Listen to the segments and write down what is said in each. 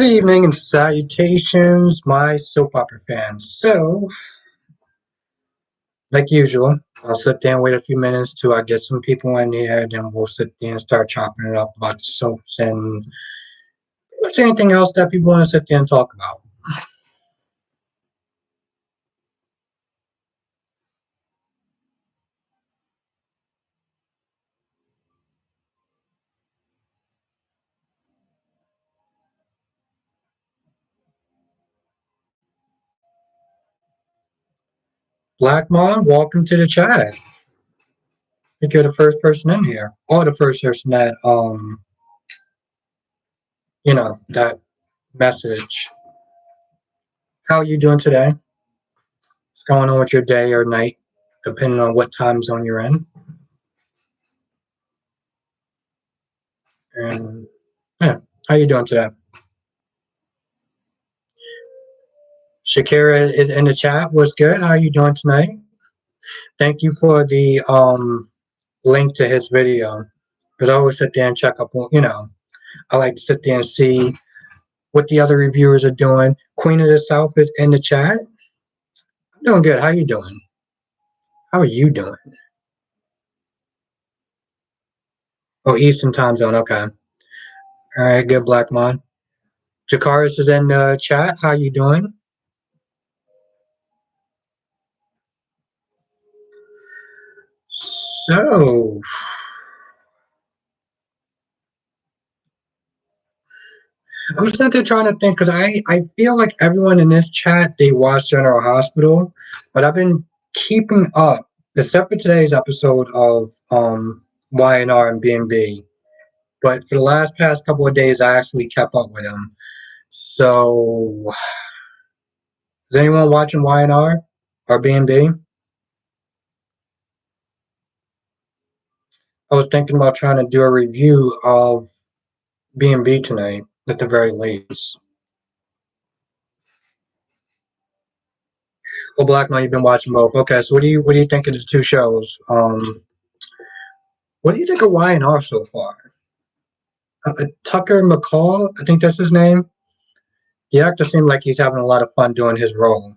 evening and salutations, my soap opera fans. So, like usual, I'll sit there and wait a few minutes till I get some people in here, then we'll sit there and start chopping it up about the soaps and what's anything else that people want to sit there and talk about. Black Mon, welcome to the chat. I think you're the first person in here, or the first person that that message. How are you doing today? What's going on with your day or night, depending on what time zone you're in? And yeah, how you doing today? Shakira is in the chat. What's good? How are you doing tonight? Thank you for the link to his video. Because I always sit there and check up on, I like to sit there and see what the other reviewers are doing. Queen of the South is in the chat. I'm doing good. How you doing? How are you doing? Oh, Eastern time zone. Okay. All right. Good, Black Mon. Jakaris is in the chat. How you doing? So, I'm sitting there trying to think because I feel like everyone in this chat, they watch General Hospital, but I've been keeping up, except for today's episode of Y&R and B&B. But for the last past couple of days, I actually kept up with them. So, is anyone watching Y&R or B&B? I was thinking about trying to do a review of B&B tonight, at the very least. Well, Black Man, you've been watching both. Okay, so what do you think of the two shows? What do you think of Y&R so far? Tucker McCall, I think that's his name. The actor seemed like he's having a lot of fun doing his role.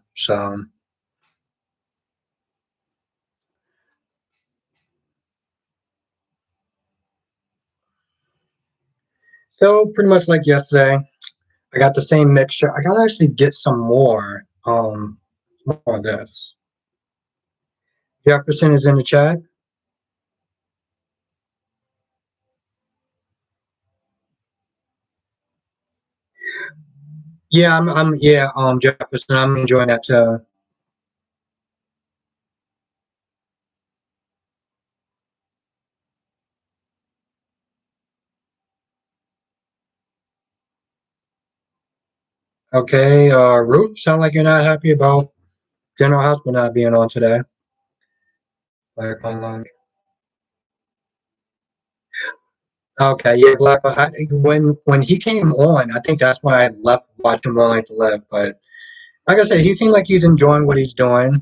So pretty much like yesterday, I got the same mixture. I gotta actually get some more of this. Jefferson is in the chat. Yeah, Jefferson, I'm enjoying that too. Okay, Ruth, sound like you're not happy about General Hospital not being on today. Black Online. Okay, yeah, Black. When he came on, I think that's when I left watching One Life to Live. But like I said, he seemed like he's enjoying what he's doing.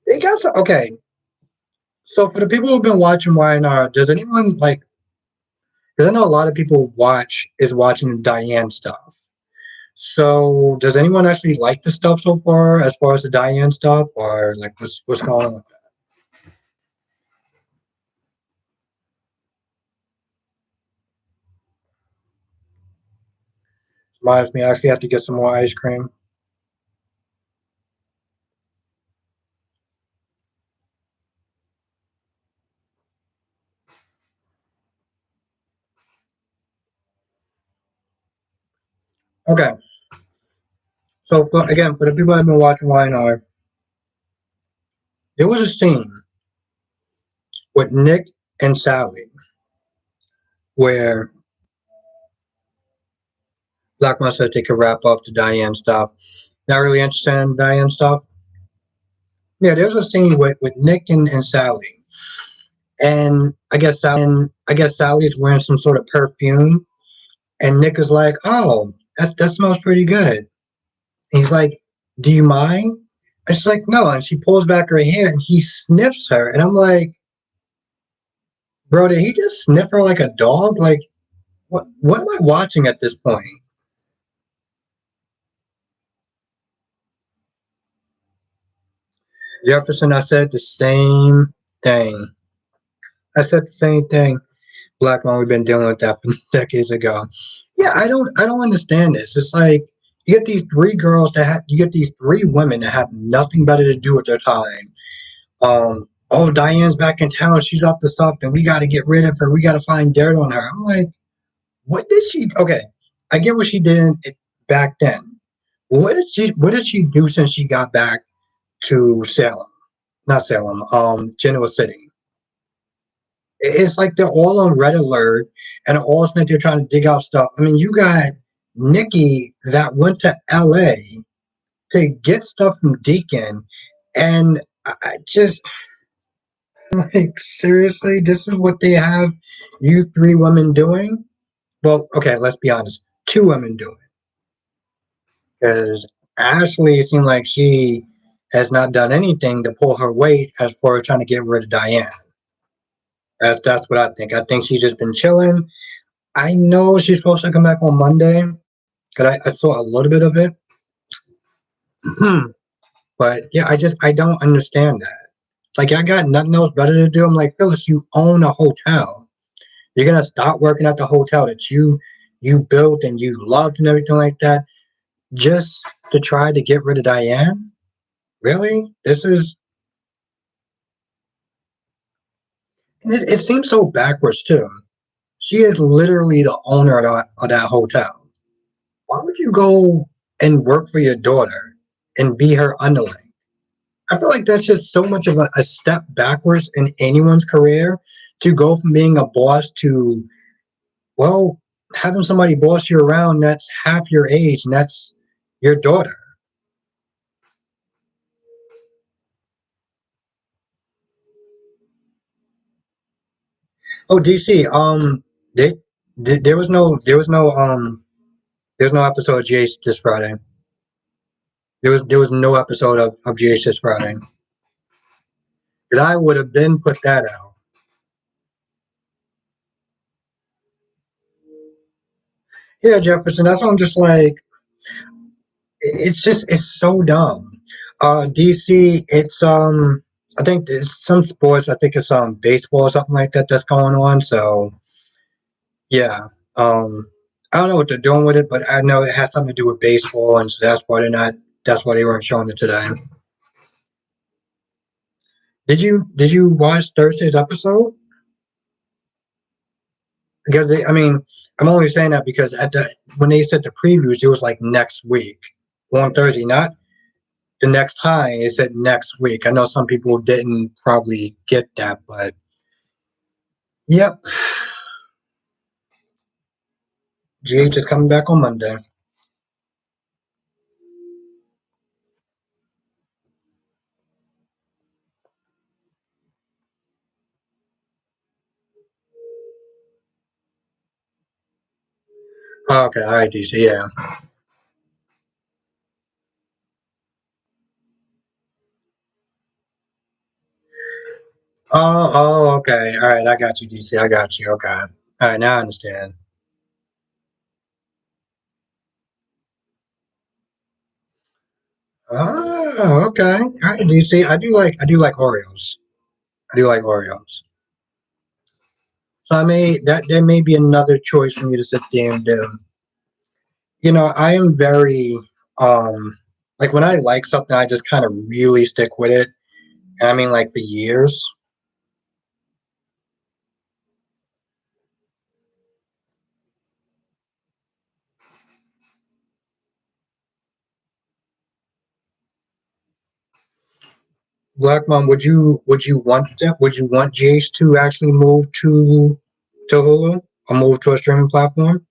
They got some, okay. So for the people who've been watching YNR, does anyone like? Because I know a lot of people watching the Diane stuff. So does anyone actually like the stuff so far as the Diane stuff, or like what's going on? Reminds me, I actually have to get some more ice cream. Okay. So for the people that have been watching YNR, there was a scene with Nick and Sally where Black Mom said they could wrap up the Diane stuff. Not really interested in Diane stuff. Yeah, there's a scene with Nick and Sally. And I guess Sally's wearing some sort of perfume. And Nick is like, oh, that smells pretty good. And he's like, do you mind? And she's like, no. And she pulls back her hair and he sniffs her. And I'm like, bro, did he just sniff her like a dog? Like, what am I watching at this point? Jefferson, I said the same thing. I said the same thing. Black man, we've been dealing with that from decades ago. Yeah, I don't understand this. It's like you get these three girls that have you get these three women that have nothing better to do with their time. Oh, Diane's back in town. She's up to something. We got to get rid of her. We got to find dirt on her. I'm like, what did she? Okay, I get what she did back then. What did she do since she got back to Salem? Not Salem. Genoa City. It's like they're all on red alert, and all of a they're trying to dig out stuff. I mean, you got Nikki that went to L.A. to get stuff from Deacon, and I just like seriously, this is what they have you three women doing. Well, okay, let's be honest, two women doing because Ashley seemed like she has not done anything to pull her weight as far as trying to get rid of Diane. That's what I think. I think she's just been chilling. I know she's supposed to come back on Monday because I saw a little bit of it. But yeah, I don't understand that. Like I got nothing else better to do. I'm like, Phyllis, you own a hotel. You're gonna stop working at the hotel that you built and you loved and everything like that just to try to get rid of Diane? Really? This is it seems so backwards too. She is literally the owner of that hotel. Why would you go and work for your daughter and be her underling? I feel like that's just so much of a step backwards in anyone's career to go from being a boss to, well, having somebody boss you around that's half your age and that's your daughter. Oh, DC, they, there was no episode of GH this Friday. There was no episode of GH this Friday. Because I would have been put that out. Yeah, Jefferson, that's why I'm just like, it's so dumb. DC, I think there's some sports. I think it's baseball or something like that that's going on. So yeah, um, I don't know what they're doing with it, but I know it has something to do with baseball, and so that's why they're not. That's why they weren't showing it today. Did you watch Thursday's episode? Because I mean, I'm only saying that because when they said the previews, it was like next week on Thursday, not the next time. It said next week. I know some people didn't probably get that, but yep, GH is coming back on Monday. Oh, okay, all right, DC, yeah. Oh, okay, all right, I got you, DC, I got you. Okay, all right, now I understand. Oh, okay, all right, DC. I do like Oreos. I do like Oreos. So I may that there may be another choice for me to sit there and do. I am very like when I like something, I just kind of really stick with it. And I mean, like for years. Black Mom, would you want that? Would you want GH to actually move to Hulu or move to a streaming platform?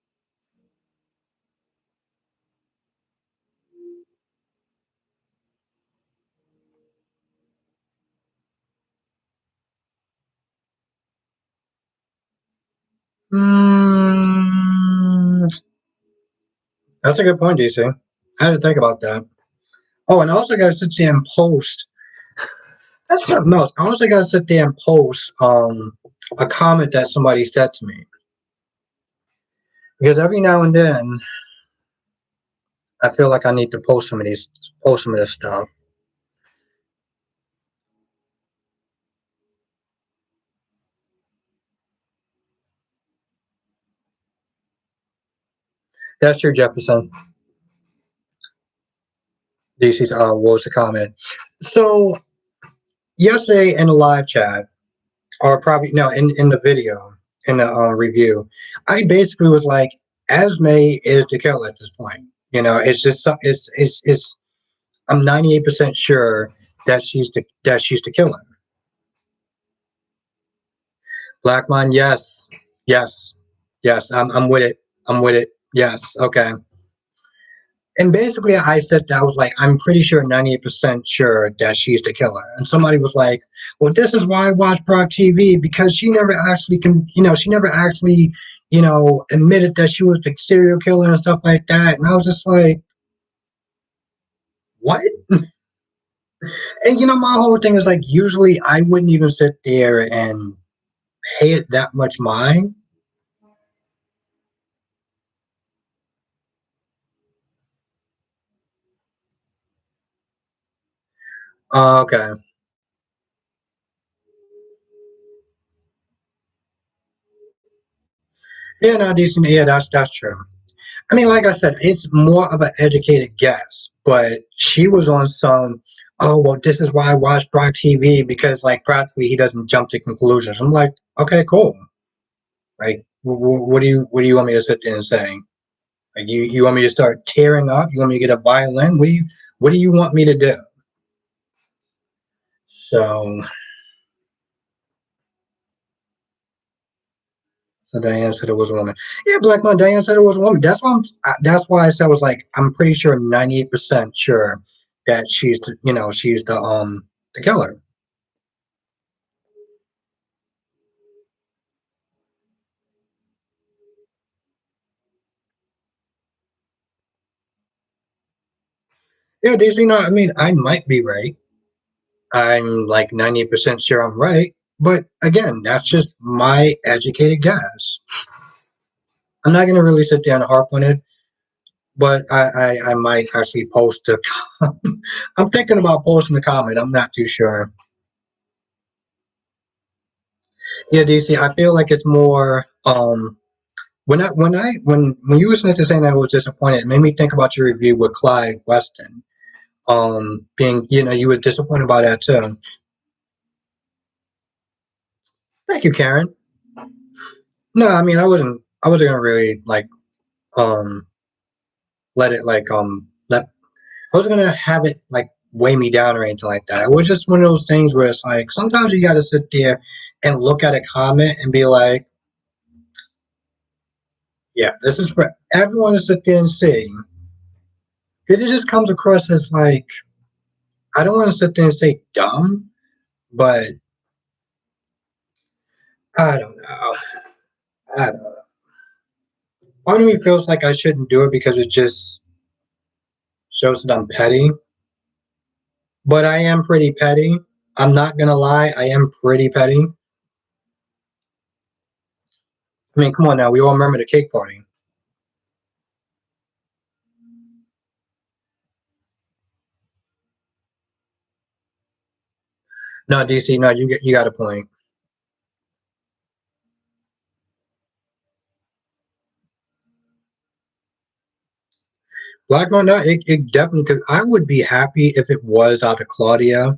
Mm, that's a good point, DC. I had to think about that. Oh, and I also got to sit there and post. That's something else. I also got to sit there and post a comment that somebody said to me. because every now and then I feel like I need to post some of this stuff. That's true, Jefferson. DC's what was the comment? So yesterday in the live chat, or probably no, in the video in the review, I basically was like, Esme is the killer at this point. It's just it's. I'm 98% sure that she's the killer. Blackmon, yes, yes, yes. I'm with it. I'm with it. Yes, okay. And basically, I said that I was like, I'm pretty sure, 98% sure that she's the killer. And somebody was like, well, this is why I watch Brock TV, because she never actually she never actually, admitted that she was the serial killer and stuff like that. And I was just like, what? And my whole thing is like, usually I wouldn't even sit there and pay it that much mind. Okay. Yeah, no, decent. Yeah, that's true. I mean, like I said, it's more of an educated guess, but she was on some. Oh well, this is why I watch Brock TV, because like practically he doesn't jump to conclusions. I'm like, okay, cool. Like, what do you want me to sit there and say? Like, you want me to start tearing up? You want me to get a violin? What do you want me to do? So, so Diane said it was a woman. Yeah, Black Man. Diane said it was a woman. That's why I said I was like, I'm pretty sure, 98% sure that she's the killer. Yeah, Daisy. No, I mean, I might be right. I'm like 90% sure I'm right. But again, that's just my educated guess. I'm not going to really sit there and harp on it, but I might actually post a. I'm thinking about posting a comment. I'm not too sure. Yeah, DC. I feel like it's more. When you were saying that I was disappointed, it made me think about your review with Clyde Weston. Being you were disappointed about that too. Thank you, Karen. No, I mean I wasn't gonna really like um let it like let I wasn't gonna have it like weigh me down or anything like that. It was just one of those things where it's like sometimes you gotta sit there and look at a comment and be like, yeah, this is for everyone to sit there and see. Because it just comes across as like, I don't want to sit there and say dumb, but I don't know. I don't know. Part of me feels like I shouldn't do it because it just shows that I'm petty. But I am pretty petty. I'm not gonna lie, I am pretty petty. I mean, come on now, we all remember the cake party. No, DC, no, you got a point. Black Moon, no, it definitely, because I would be happy if it was either Claudia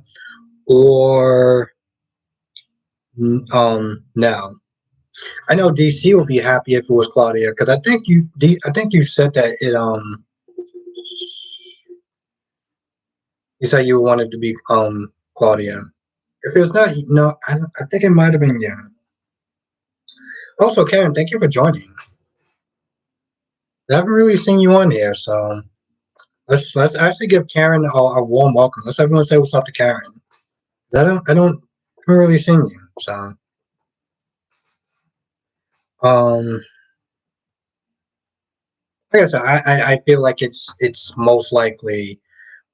or now. I know DC would be happy if it was Claudia because I think you said that you said you wanted to be Claudia. If it's not, no, I think it might have been, yeah. Also, Karen, thank you for joining. I haven't really seen you on here, so let's actually give Karen a warm welcome. Let's everyone say what's up to Karen. I haven't really seen you, so um, like I said, I feel like it's most likely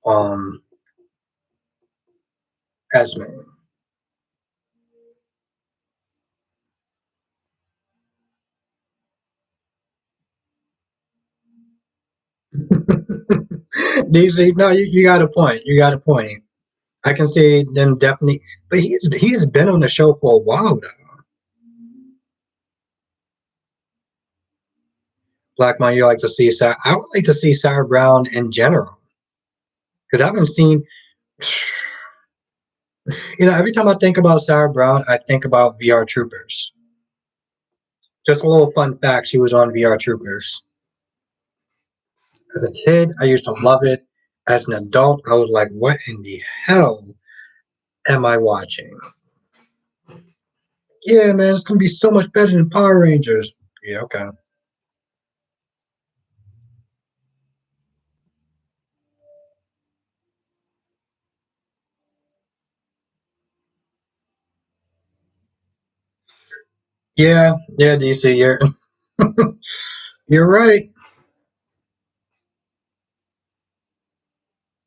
um Esme. DC, no, you got a point. You got a point. I can see them definitely, but he has been on the show for a while though. Black Man, you like to see Sarah? I would like to see Sarah Brown in general because I haven't seen. Every time I think about Sarah Brown, I think about VR Troopers. Just a little fun fact: she was on VR Troopers. As a kid, I used to love it. As an adult, I was like, "What in the hell am I watching?" Yeah, man, it's gonna be so much better than Power Rangers. Yeah, okay. Yeah, yeah, DC, you're right.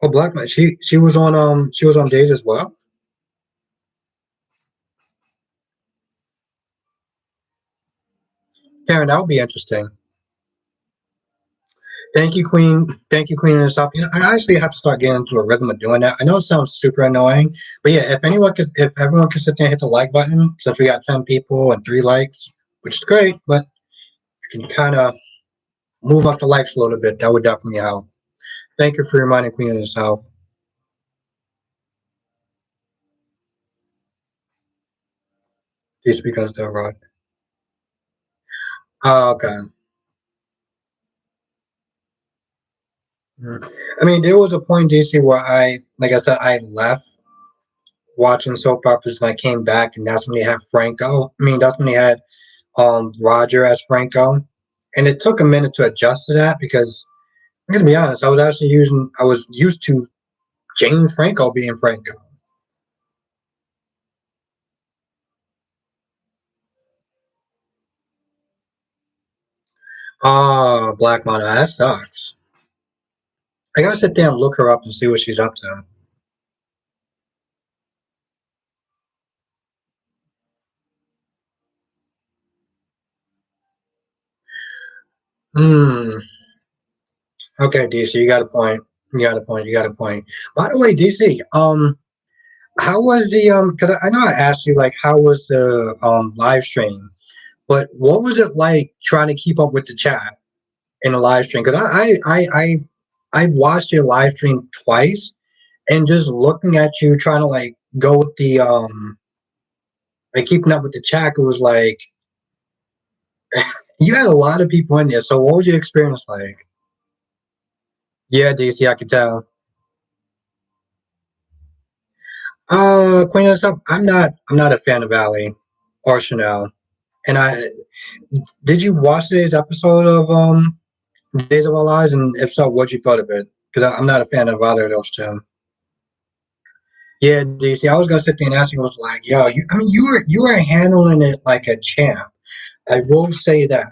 Oh, Black Man, she was on Days as well. Karen, that would be interesting. Thank you, Queen. Thank you, Queen, and stuff. I actually have to start getting into a rhythm of doing that. I know it sounds super annoying, but yeah, if everyone could sit there and hit the like button, since we got 10 people and 3 likes, which is great, but you can kind of move up the likes a little bit. That would definitely help. Thank you for reminding Queen of yourself. Just because they're right. Oh, okay. Mm. I mean, there was a point, DC, where like I said, I left watching soap operas and I came back, and that's when they had Franco. I mean, that's when they had Roger as Franco, and it took a minute to adjust to that because I'm gonna be honest, I was used to James Franco being Franco. Oh, Black Mona, that sucks. I gotta sit there and look her up and see what she's up to. Hmm. Okay, DC, you got a point. You got a point. You got a point. By the way, DC, how was the because I know I asked you like how was the live stream, but what was it like trying to keep up with the chat in a live stream? Because I watched your live stream twice, and just looking at you trying to like go with the like keeping up with the chat, it was like you had a lot of people in there. So what was your experience like? Yeah, DC, I could tell. Queen of stuff. I'm not a fan of Ali or Chanel. And I did you watch today's episode of Days of Our Lives? And if so, what you thought of it? Because I'm not a fan of either of those two. Yeah, DC. I was gonna sit there and ask you. I was like, yo, I mean, you were handling it like a champ. I will say that.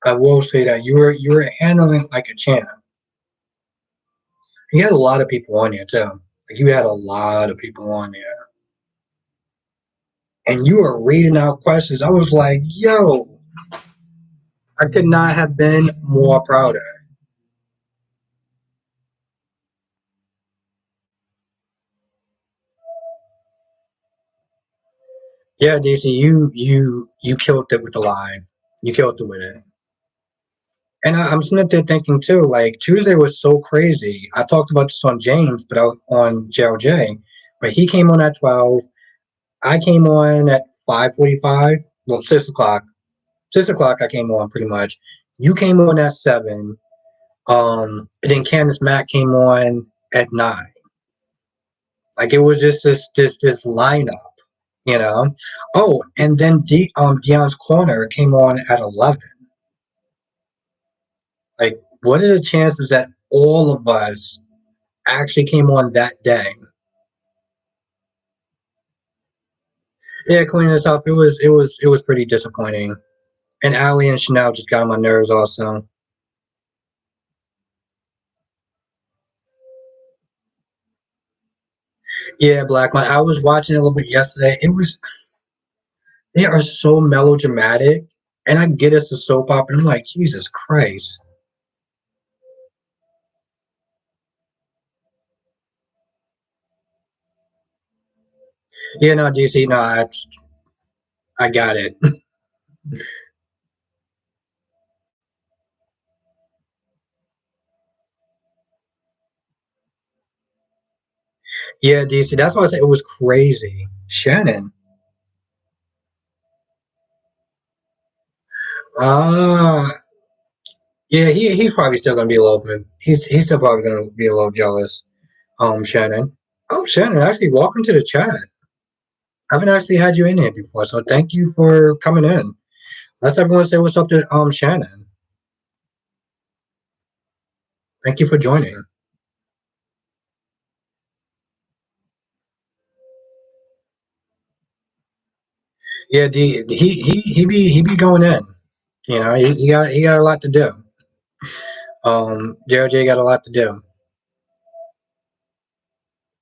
I will say that you were handling it like a champ. You had a lot of people on there too. Like you had a lot of people on there, and you were reading out questions. I was like, yo, I could not have been more prouder. Yeah, DC, you killed it with the line. You killed it with it. And I'm sitting there thinking too, like Tuesday was so crazy. I talked about this on James, but on JLJ, but he came on at 12. I came on at 5:45. Well, 6 o'clock. 6 o'clock. I came on pretty much. You came on at 7. And then Candace Mack came on at 9. Like it was just this lineup, you know. Oh, and then Dion's Corner came on at 11. Like, what are the chances that all of us actually came on that day? Yeah, cleaning this up, it was pretty disappointing. And Ali and Chanel just got on my nerves also. Yeah, Black Man. I was watching it a little bit yesterday. They are so melodramatic, and I get it's a soap opera. And I'm like, Jesus Christ. Yeah, no, DC, no, I got it. Yeah, DC, that's why I said it was crazy. Shannon. Ah, yeah, he's probably still gonna be a little bit. He's still probably gonna be a little jealous. Shannon. Oh, Shannon, actually, welcome to the chat. I haven't actually had you in here before, so thank you for coming in. Let's everyone say what's up to Shannon. Thank you for joining. Yeah, he be going in. You know, he got a lot to do. JRJ got a lot to do.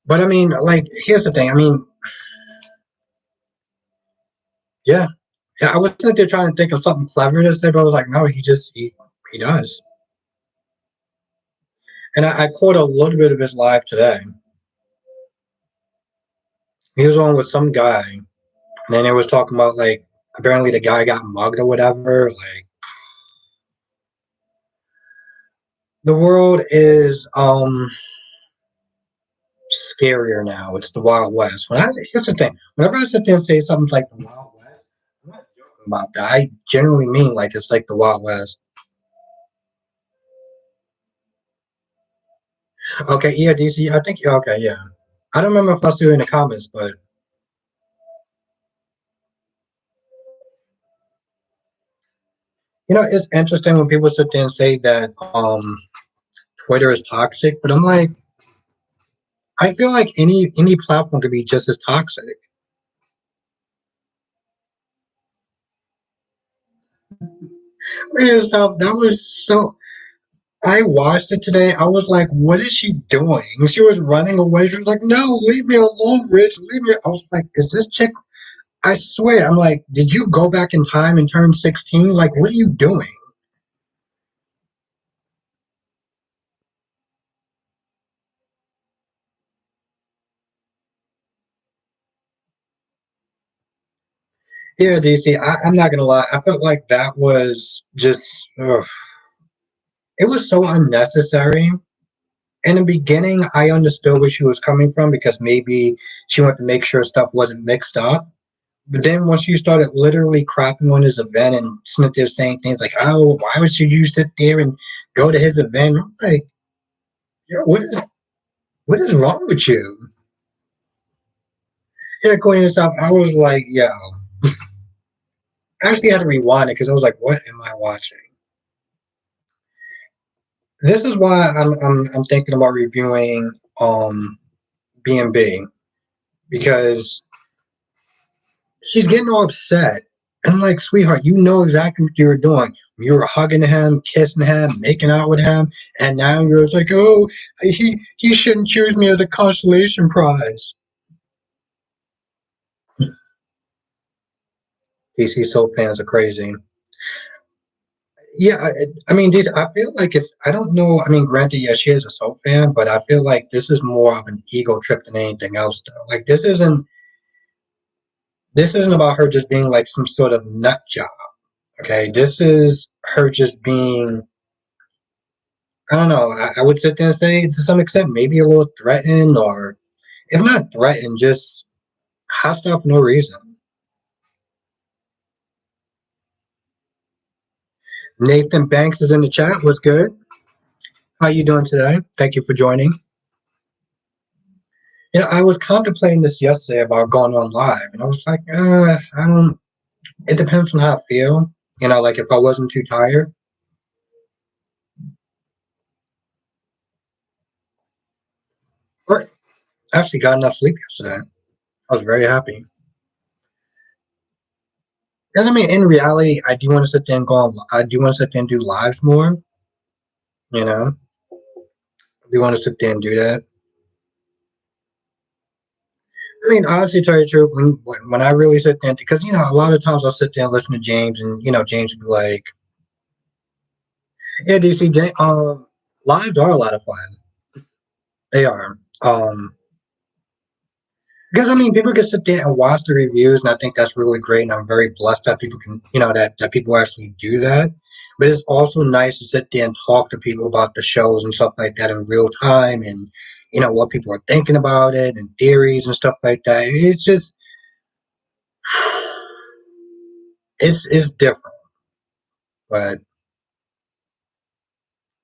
But I mean, like, here's the thing. I mean, yeah, yeah. I was sitting there trying to think of something clever to say, but I was like, no, he does. And I caught a little bit of his live today. He was on with some guy, and then it was talking about like apparently the guy got mugged or whatever. Like the world is scarier now. It's the Wild West. Here's the thing. Whenever I sit there and say something like the Wild West, I'm not joking about that. I generally mean like it's like the Wild West. Okay, yeah, DC. I think okay, yeah. I don't remember if I saw it in the comments, but it's interesting when people sit there and say that Twitter is toxic, but I'm like, I feel like any platform could be just as toxic. Man, so that was so. I watched it today. I was like, what is she doing? She was running away. She was like, no, leave me alone, Rich. Leave me. I was like, is this chick? I swear. I'm like, did you go back in time and turn 16? Like, what are you doing? Yeah, DC. I'm not gonna lie. I felt like that was just. Ugh. It was so unnecessary. In the beginning, I understood where she was coming from because maybe she wanted to make sure stuff wasn't mixed up. But then once you started literally crapping on his event and sitting there saying things like, "Oh, why would you sit there and go to his event?" I'm like, yo, what is wrong with you? Yeah, Queen and stuff. I was like, yo, I actually had to rewind it because I was like, what am I watching? This is why I'm thinking about reviewing B&B because she's getting all upset. And I'm like, sweetheart, you know exactly what you were doing. You were hugging him, kissing him, making out with him, and now you're like, oh, he shouldn't choose me as a consolation prize. DC Soul fans are crazy. Yeah, I mean, I feel like it's. I don't know. I mean, granted, yeah, she is a Soul fan, but I feel like this is more of an ego trip than anything else. Though, like this isn't about her just being like some sort of nut job. Okay, this is her just being. I don't know. I would sit there and say to some extent, maybe a little threatened, or if not threatened, just hostile for no reason. Nathan Banks is in the chat. What's good? How you doing today? Thank you for joining. I was contemplating this yesterday about going on live, and I was like, I don't. It depends on how I feel. Like if I wasn't too tired, or actually got enough sleep yesterday. I was very happy. And I mean, in reality, I do want to sit there and go on. I do want to sit there and do lives more. I do want to sit there and do that. I mean, honestly, tell you the truth, when I really sit there, because a lot of times I'll sit there and listen to James, and James would be like, "Yeah, DC, lives are a lot of fun. They are. Because I mean, people can sit there and watch the reviews, and I think that's really great. And I'm very blessed that people can, that people actually do that. But it's also nice to sit there and talk to people about the shows and stuff like that in real time, and what people are thinking about it and theories and stuff like that. It's just, it's different, but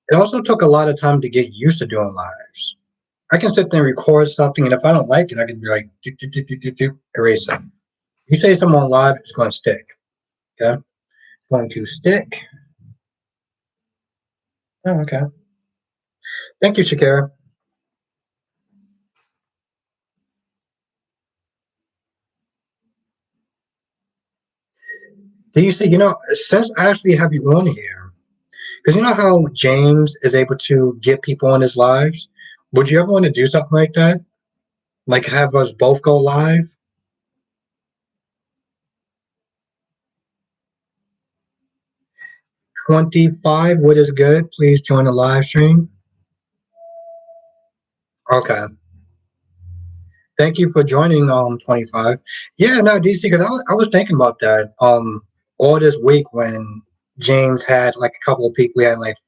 it also took a lot of time to get used to doing lives. I can sit there and record something, and if I don't like it, I can be like, do, do, do, do, do, do, erase it. You say something on live, it's going to stick. Okay, going to stick. Oh, okay. Thank you, Shakira. Do you see? Since I actually have you on here, because you know how James is able to get people on his lives. Would you ever want to do something like that? Like have us both go live? 25. What is good? Please join the live stream. Okay. Thank you for joining. 25. Yeah, no, DC. Because I was thinking about that. All this week when James had like a couple of people. We had like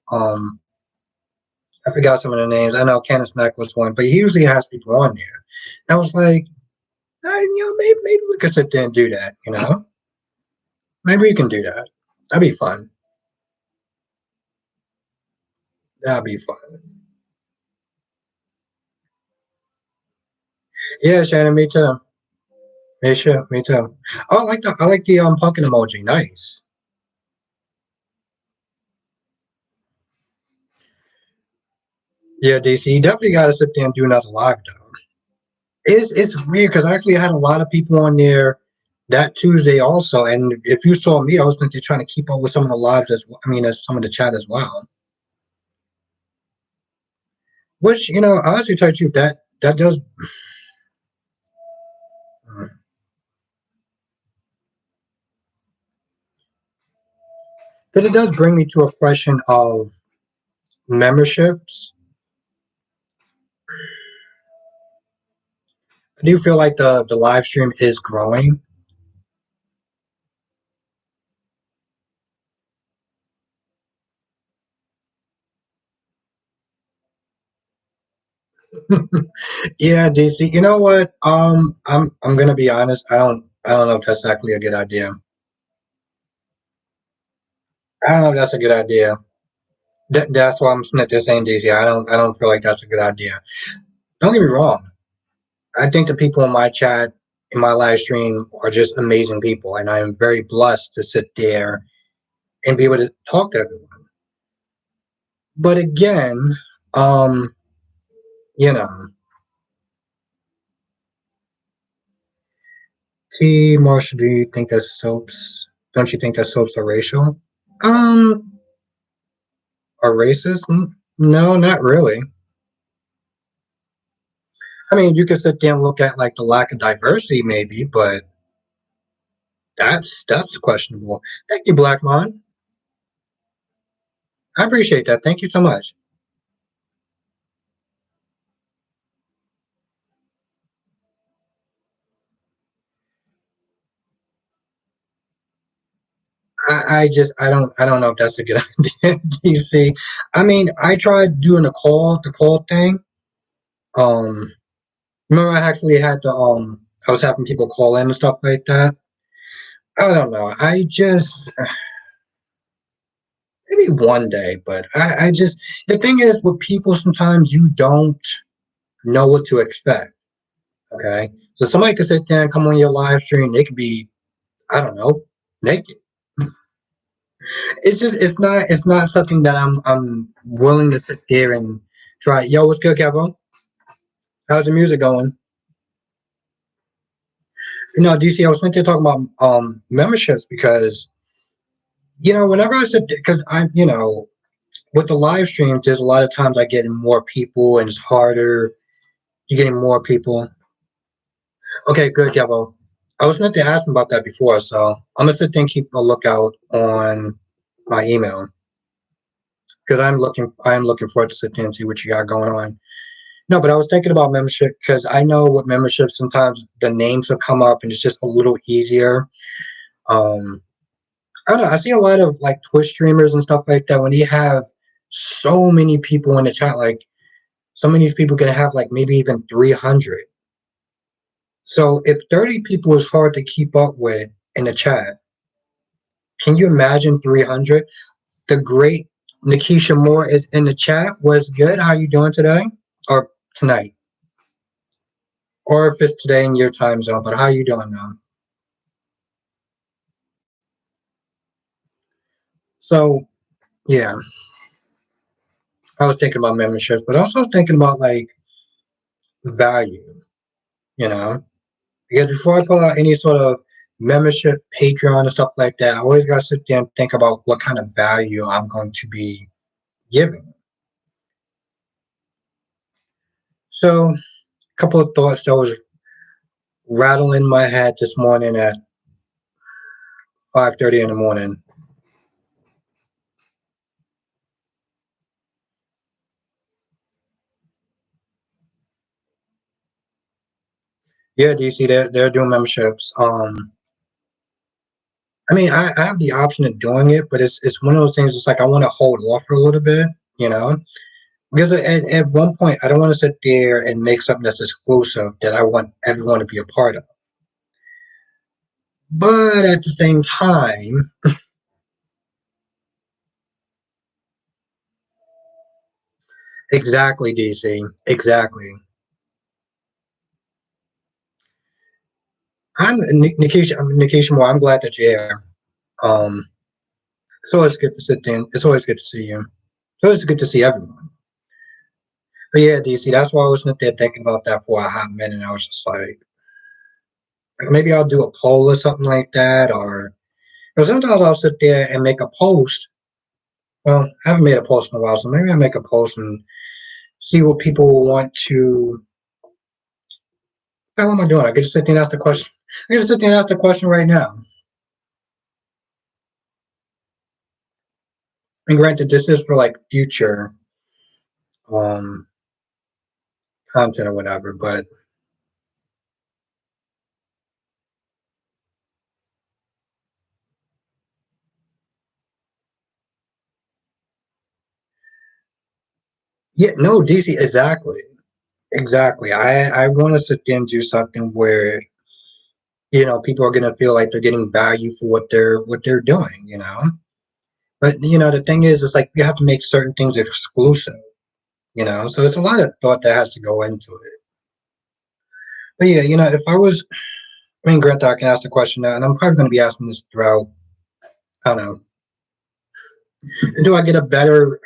I forgot some of the names. I know Candice Mack was one, but he usually has people on there. And I was like, maybe we could sit there and do that. Maybe we can do that. That'd be fun. That'd be fun. Yeah, Shannon, me too. Yeah, sure, me too. Oh, I like the pumpkin emoji. Nice. Yeah, DC, you definitely got to sit there and do another live though. It's weird because I actually had a lot of people on there that Tuesday also, and if you saw me, I was trying to keep up with some of the lives as well. I mean, as some of the chat as well. Which honestly, tell you that does, because it does bring me to a question of memberships. Do you feel like the live stream is growing? Yeah, DC. You know what? I'm gonna be honest. I don't know if that's actually a good idea. I don't know if that's a good idea. That's why I'm sitting there saying DC. I don't feel like that's a good idea. Don't get me wrong. I think the people in my chat, in my live stream, are just amazing people, and I am very blessed to sit there and be able to talk to everyone. But again, um, you know, T. Marshall, do you think that soaps? Don't you think that soaps are racial? Um, are racist? No, not really. I mean, you could sit there and look at like the lack of diversity, maybe, but that's questionable. Thank you, Black Mon. I appreciate that. Thank you so much. I don't know if that's a good idea. You see, I mean, I tried doing the call thing. Um, remember I actually had to I was having people call in and stuff like that. I don't know. I just maybe one day, but I just the thing is with people sometimes you don't know what to expect. Okay, so somebody could sit there and come on your live stream. They could be I don't know naked. It's not something that I'm willing to sit there and try. Yo, what's good, Kevo? How's the music going? DC, I was meant to talk about memberships because whenever I sit because I'm with the live streams, there's a lot of times I get more people and it's harder. You're getting more people. Okay, good, Kevo. I was meant to ask him about that before, so I'm gonna sit there and keep a lookout on my email because I'm looking forward to sit there and see what you got going on. No, but I was thinking about membership because I know with membership sometimes the names will come up and it's just a little easier. Um, I don't know. I see a lot of like Twitch streamers and stuff like that when they have so many people in the chat. Like some of these people can have like maybe even 300. So if 30 people is hard to keep up with in the chat, can you imagine 300? The great Nikisha Moore is in the chat. Was good. How you doing today or tonight? Or if it's today in your time zone, but how you doing now? So yeah, I was thinking about memberships, but also thinking about like value, you know? Because before I pull out any sort of membership, Patreon and stuff like that, I always gotta sit there and think about what kind of value I'm going to be giving. So a couple of thoughts that was rattling my head this morning at 5:30 in the morning. Yeah, DC, they're doing memberships. I mean, I have the option of doing it, but it's one of those things. It's like I want to hold off for a little bit, you know, because at one point I don't want to sit there and make something that's exclusive that I want everyone to be a part of. But at the same time, exactly, DC, exactly. Nikisha Moore. I'm glad that you're here. Um, it's always good to sit there. It's always good to see you. It's always good to see everyone. But yeah, DC, that's why I was sitting there thinking about that for a hot minute. I was just like, maybe I'll do a poll or something like that, or because sometimes I'll sit there and make a post. Well, I haven't made a post in a while, so maybe I'll make a post and see what people want to. What am I doing? I get to sit there and ask the question. I get to sit there and ask the question right now. And granted, this is for like future um content or whatever, but yeah, no, DC, exactly, exactly. I want to sit there and do something where people are gonna feel like they're getting value for what they're doing, But the thing is, it's like you have to make certain things exclusive, So there's a lot of thought that has to go into it. But yeah, if I was, I mean, Greta, I can ask the question now, and I'm probably going to be asking this throughout. I don't know. Do I get a better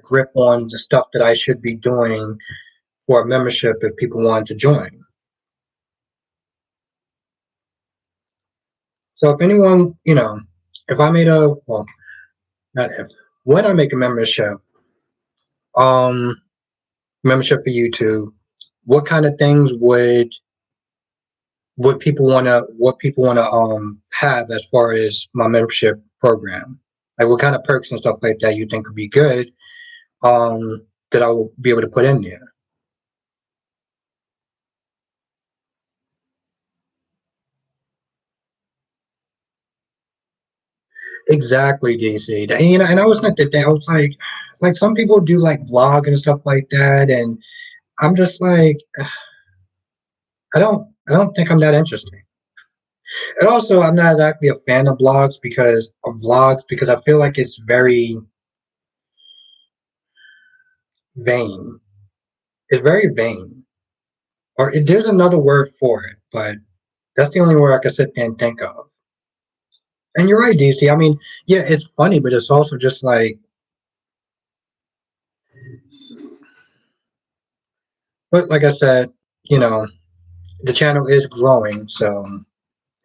grip on the stuff that I should be doing for a membership if people want to join? So if anyone, if I made well, not if, when I make a um, membership for YouTube, what kind of things would people want to have as far as my membership program? Like what kind of perks and stuff like that you think would be good that I will be able to put in there? Exactly, DC. And I was like that. I was like some people do like vlog and stuff like that, and I'm just like, I don't think I'm that interesting. And also, I'm not exactly a fan of vlogs because I feel like it's very vain. It's very vain. Or there's another word for it, but that's the only word I can sit there and think of. And you're right, DC. I mean, yeah, it's funny, but it's also just like, but like I said, you know, the channel is growing, so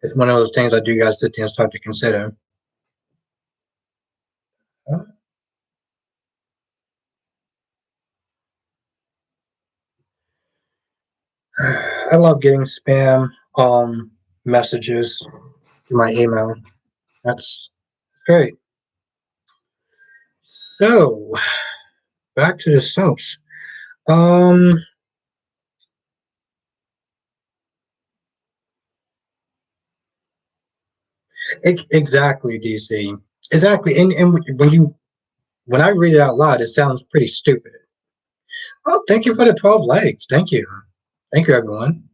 it's one of those things I do guys sit there and start to consider. I love getting spam messages through my email. That's great. So back to the soaps. Um, Exactly, DC. Exactly, and when I read it out loud, it sounds pretty stupid. Oh, thank you for the 12 likes. Thank you, everyone.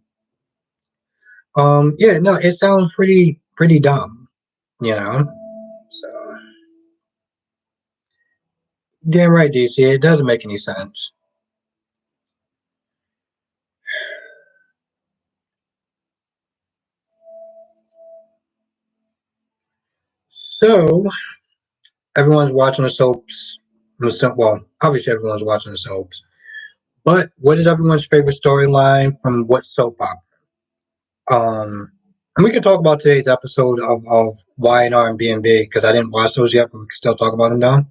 Yeah, no, it sounds pretty dumb, you know. So, damn right, DC. It doesn't make any sense. So everyone's watching the soaps. Well, obviously everyone's watching the soaps. But what is everyone's favorite storyline from what soap opera? And we can talk about today's episode of Y&R and B&B because I didn't watch those yet, but we can still talk about them now.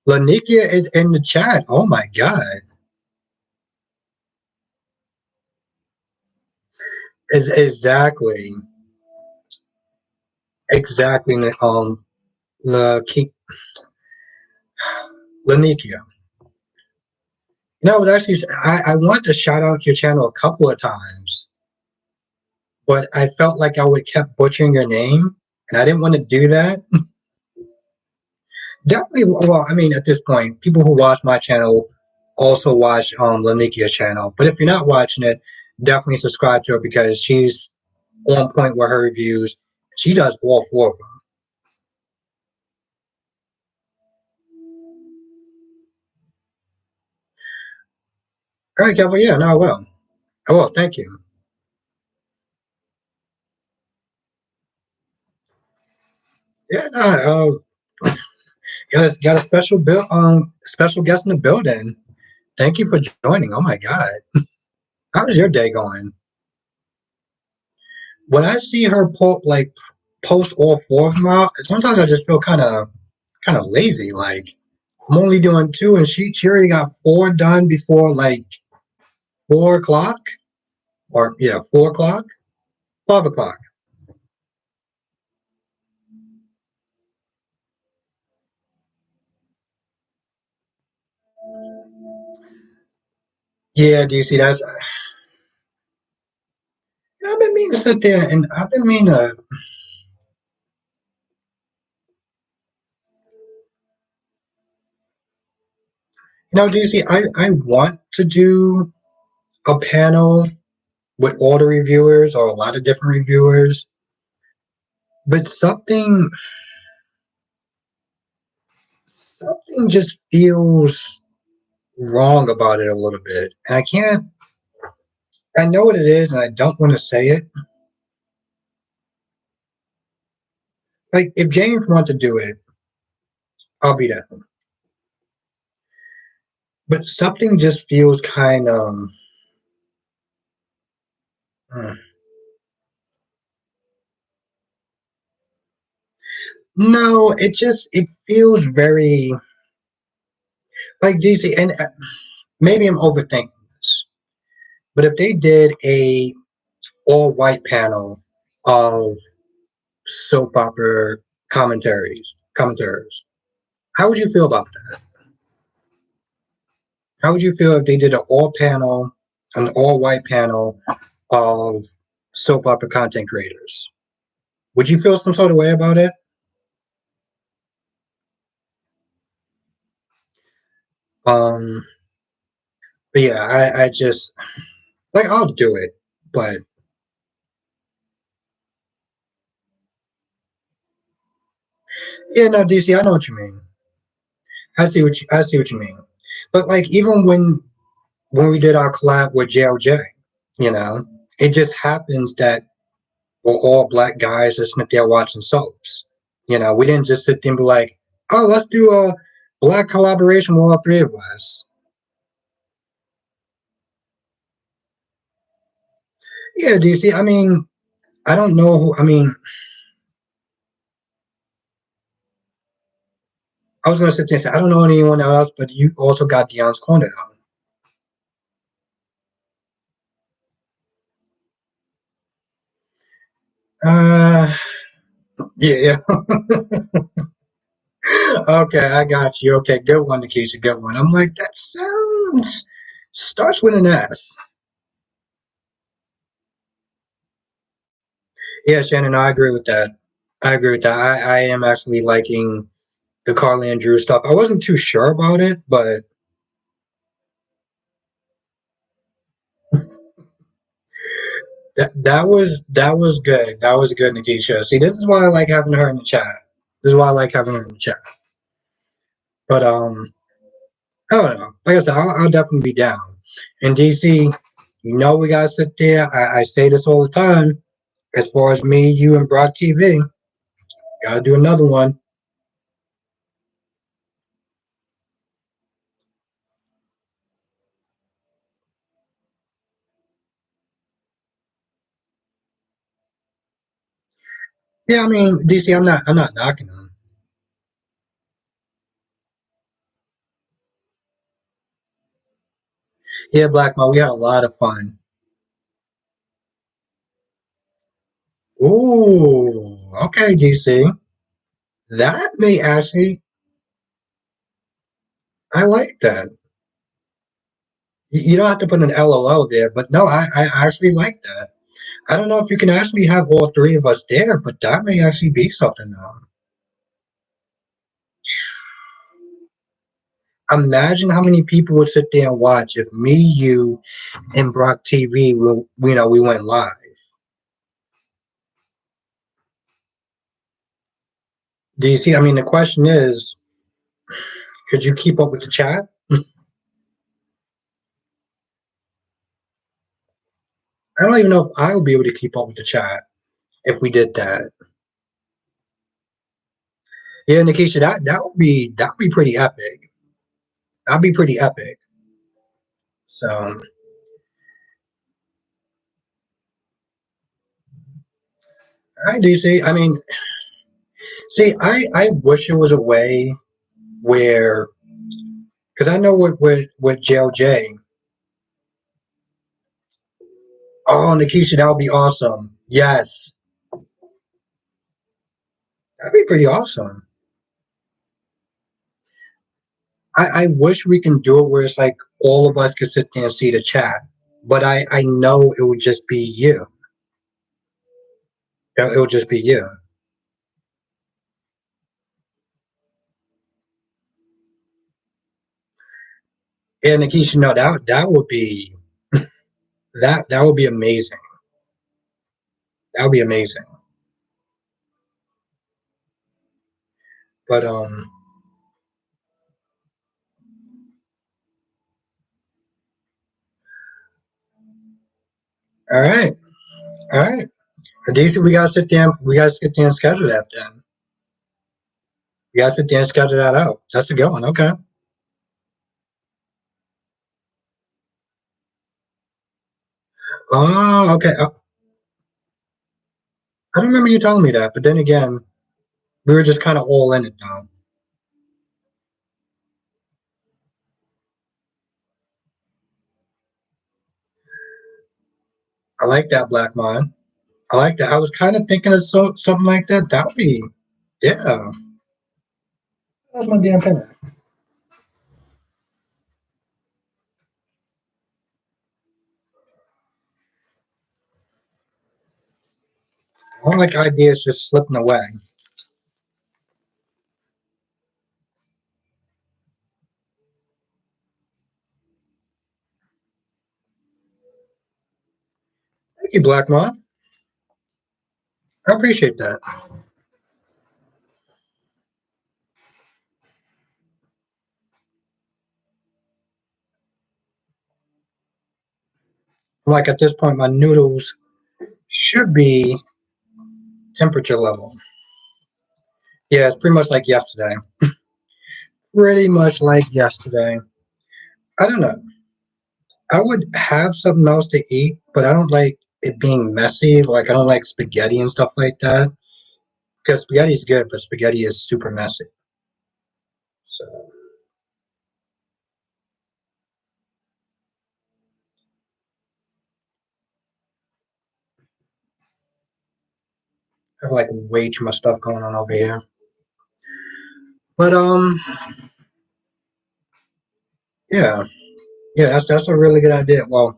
Lanikia is in the chat. Oh my god. Is exactly exactly La, Lanikia. You know, it was actually I wanted to shout out your channel a couple of times, but I felt like I would kept butchering your name, and I didn't want to do that. Definitely, well, I mean, at this point, people who watch my channel also watch Lanikia's channel. But if you're not watching it, definitely subscribe to her because she's on point with her reviews. She does all four of them. All right, Kevin. Yeah, no, I will. I will. Thank you. Yeah, no, got a special guest in the building. Thank you for joining. Oh my god, how's your day going? When I see her post all four of them out, sometimes I just feel kind of lazy. Like I'm only doing two, and she already got four done before like 4 o'clock, or yeah, 4 o'clock, 5 o'clock. Yeah, DC, that's I've been meaning to sit there, and I've been meaning to, DC, I want to do a panel with all the reviewers or a lot of different reviewers, but something just feels wrong about it a little bit. And I can't, I know what it is, and I don't want to say it. Like, if James wants to do it, I'll be there. But something just feels kind of, uh, no, it feels very, like DC, and maybe I'm overthinking this, but if they did a all white panel of soap opera commentaries, how would you feel about that? How would you feel if they did an all white panel of soap opera content creators? Would you feel some sort of way about it? Um, but yeah, I just like I'll do it, but yeah, no, DC, I know what you mean. I see what you mean. But like even when we did our collab with JLJ, you know, it just happens that we're all black guys that sit there watching soaps. You know, we didn't just sit there and be like, oh, let's do a black collaboration with all three of us. Yeah, DC. I mean, I don't know who. I mean, I was going to sit there and say I don't know anyone else, but you also got Dion's corner yeah, yeah. Okay, I got you. Okay, good one, Nikisha. Good one. I'm like, that sounds starts with an S. Yeah, Shannon, I agree with that. I agree with that. I am actually liking the Carly and Drew stuff. I wasn't too sure about it, but that was good. That was good, Nikisha. See, this is why I like having her in the chat. This is why I like having her in the chat. But I don't know. Like I said, I'll definitely be down. In DC, you know we gotta sit there. I say this all the time. As far as me, you, and Broad TV, gotta do another one. Yeah, I mean, DC, I'm not knocking them. Yeah, Black Mo, we had a lot of fun. Ooh, okay, DC. That may actually, I like that. You don't have to put an LOL there, but no, I actually like that. I don't know if you can actually have all three of us there, but that may actually be something. Imagine how many people would sit there and watch if me, you, and Brock TV, we went live. Do you see? I mean, the question is, could you keep up with the chat? I don't even know if I would be able to keep up with the chat if we did that. Yeah, Nikisha, that would be pretty epic. That'd be pretty epic. So, I do see. I mean, see, I wish there was a way where, because I know with JLJ. Oh, Nikisha, that would be awesome. Yes, that'd be pretty awesome. I wish we can do it where it's like all of us could sit there and see the chat, but I know it would just be you. It would just be you. And Nikisha, no, that would be that would be amazing. That would be amazing. But all right, all right. Daisy, we gotta sit there and schedule that then. We gotta sit there and schedule that out. That's a good one. Okay. Oh, okay. I don't remember you telling me that, but then again, we were just kind of all in it though. I like that Black Mind. I like that. I was kind of thinking of something like that. That would be, yeah. That's my damn pen. I don't like ideas just slipping away. Thank you, Black Mind. I appreciate that. Like at this point, my noodles should be temperature level. Yeah, it's pretty much like yesterday. Pretty much like yesterday. I don't know. I would have something else to eat, but I don't like it being messy. Like I don't like spaghetti and stuff like that. Because spaghetti is good, but spaghetti is super messy. So I have like way too much stuff going on over here. But yeah, yeah, that's a really good idea. Well,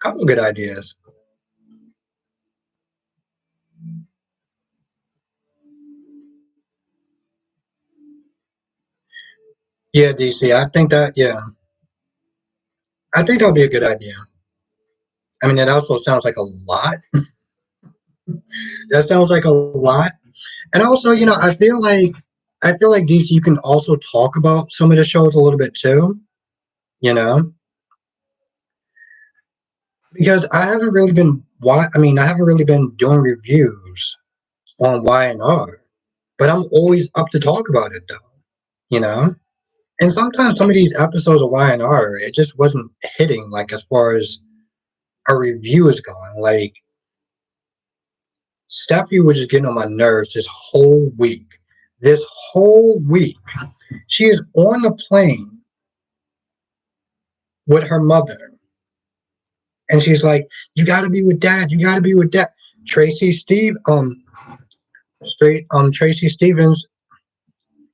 a couple of good ideas. Yeah, DC. I think that. Yeah, I think that'll be a good idea. I mean, it also sounds like a lot. That sounds like a lot. And also, I feel like DC, you can also talk about some of the shows a little bit too. You know, because I haven't really been. Why? I mean, I haven't really been doing reviews on Y&R, but I'm always up to talk about it though. You know, and sometimes some of these episodes of Y&R, it just wasn't hitting like as far as a review is going. Like Steffi was just getting on my nerves this whole week. This whole week, she is on a plane with her mother, and she's like, "You got to be with dad. You got to be with dad." Tracy Stevens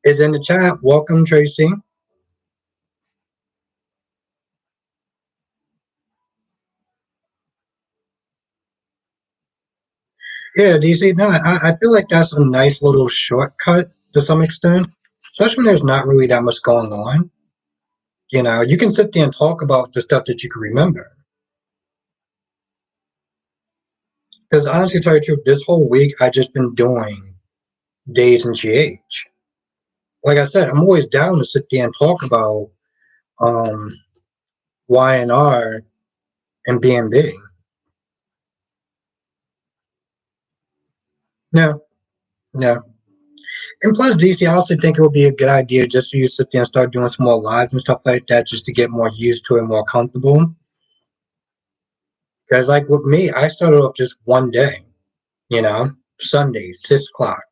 is in the chat. Welcome, Tracy. Yeah, DC. No, I feel like that's a nice little shortcut to some extent, especially when there's not really that much going on. You can sit there and talk about the stuff that you can remember. Because honestly, to tell you the truth, this whole week I just been doing days in GH. Like I said, I'm always down to sit there and talk about um, Y&R and B&B. No, no. And plus, DC, I also think it would be a good idea just so you sit there and start doing some more lives and stuff like that, just to get more used to it, more comfortable. Because, like with me, I started off just one day, you know, Sunday, 6 o'clock.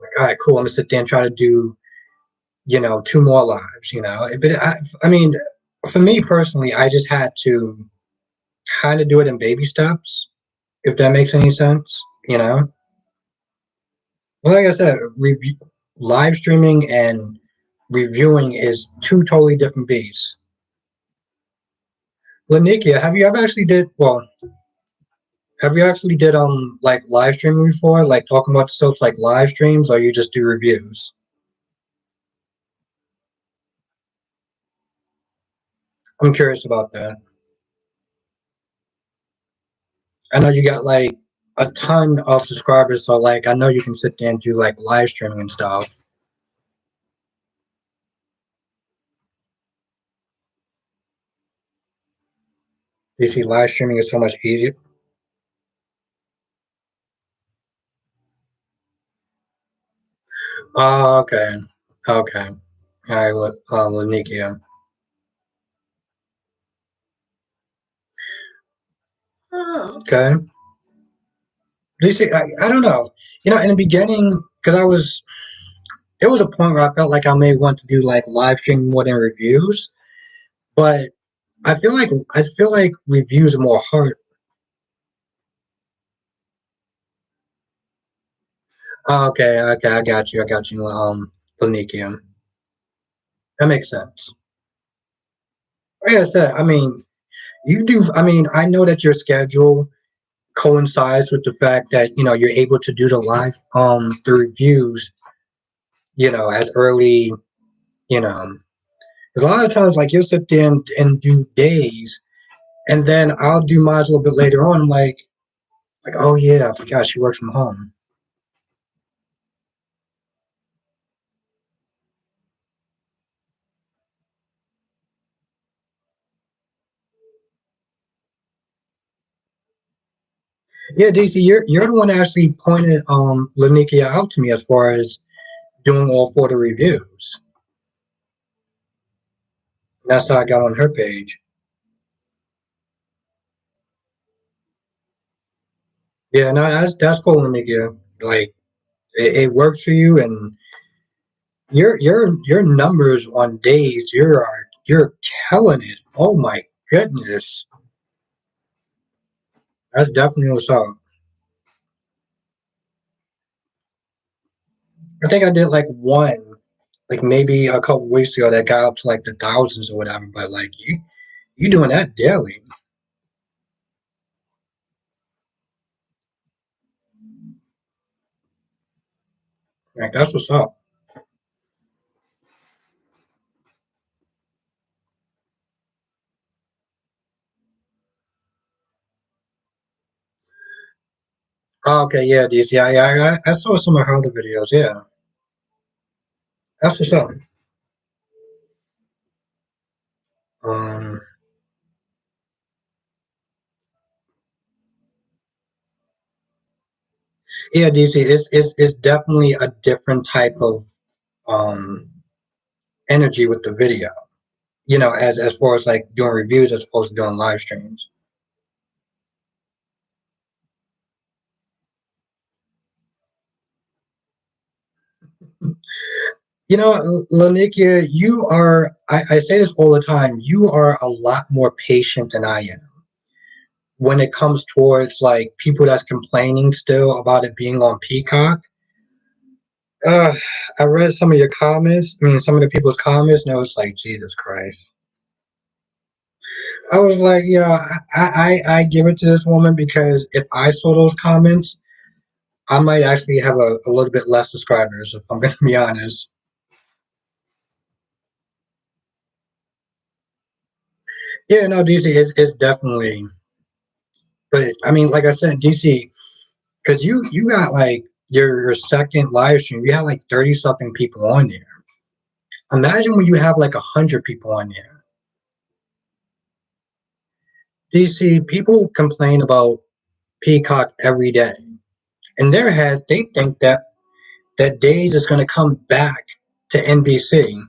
Like, all right, cool. I'm gonna sit there and try to do, two more lives. But I mean, for me personally, I just had to kind of do it in baby steps, if that makes any sense. Well, like I said, live streaming and reviewing is two totally different beasts. Lanikia, have you actually did like live streaming before? Like talking about the soaps like live streams, or you just do reviews? I'm curious about that. I know you got like a ton of subscribers, so like I know you can sit there and do like live streaming and stuff. You see, live streaming is so much easier. Oh, okay, okay. All right, Lanikia. Oh, okay. You see, I don't know. In the beginning, because there was a point where I felt like I may want to do like live streaming more than reviews, but I feel like reviews are more hard. Oh, okay, okay, I got you, Lanikia. That makes sense. Like I said, I mean, you do. I mean, I know that your schedule coincides with the fact that you're able to do the reviews, as early, you know. 'Cause a lot of times, like you'll sit there and do days, and then I'll do mine a little bit later on. Like, oh yeah, I forgot she works from home. Yeah, DC, you're the one that actually pointed Lanikia out to me as far as doing all four of the reviews. And that's how I got on her page. Yeah, no, that's cool, Lanikia. Like it works for you, and your numbers on days you're killing it. Oh my goodness, that's definitely what's up. I think I did like one, like maybe a couple weeks ago that got up to like the thousands or whatever. But like you doing that daily, like that's what's up. Oh, okay, yeah, DC. I saw some of her other videos. Yeah, that's what's up. Um, yeah, DC. It's definitely a different type of um energy with the video. You know, as far as like doing reviews as opposed to doing live streams. You know, Lanikia, you are. I say this all the time. You are a lot more patient than I am when it comes towards like people that's complaining still about it being on Peacock. Uh, I read some of your comments. I mean, some of the people's comments, and I was like, Jesus Christ. I was like, yeah, I give it to this woman because if I saw those comments, I might actually have a little bit less subscribers, if I'm going to be honest. Yeah, no, DC is definitely, but I mean, like I said, DC, because you got like your second live stream, you had like 30 something people on there. Imagine when you have like 100 people on there. DC, people complain about Peacock every day. In their heads, they think that Days is going to come back to NBC.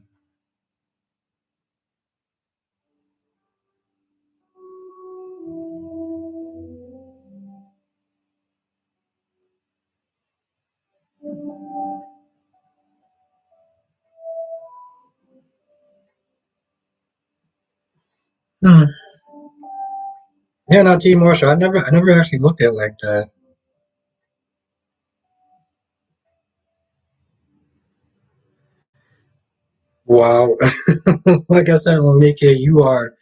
Hmm. Yeah, not T. Marshall. I never actually looked at it like that. Wow. Like I said, Mika, you are,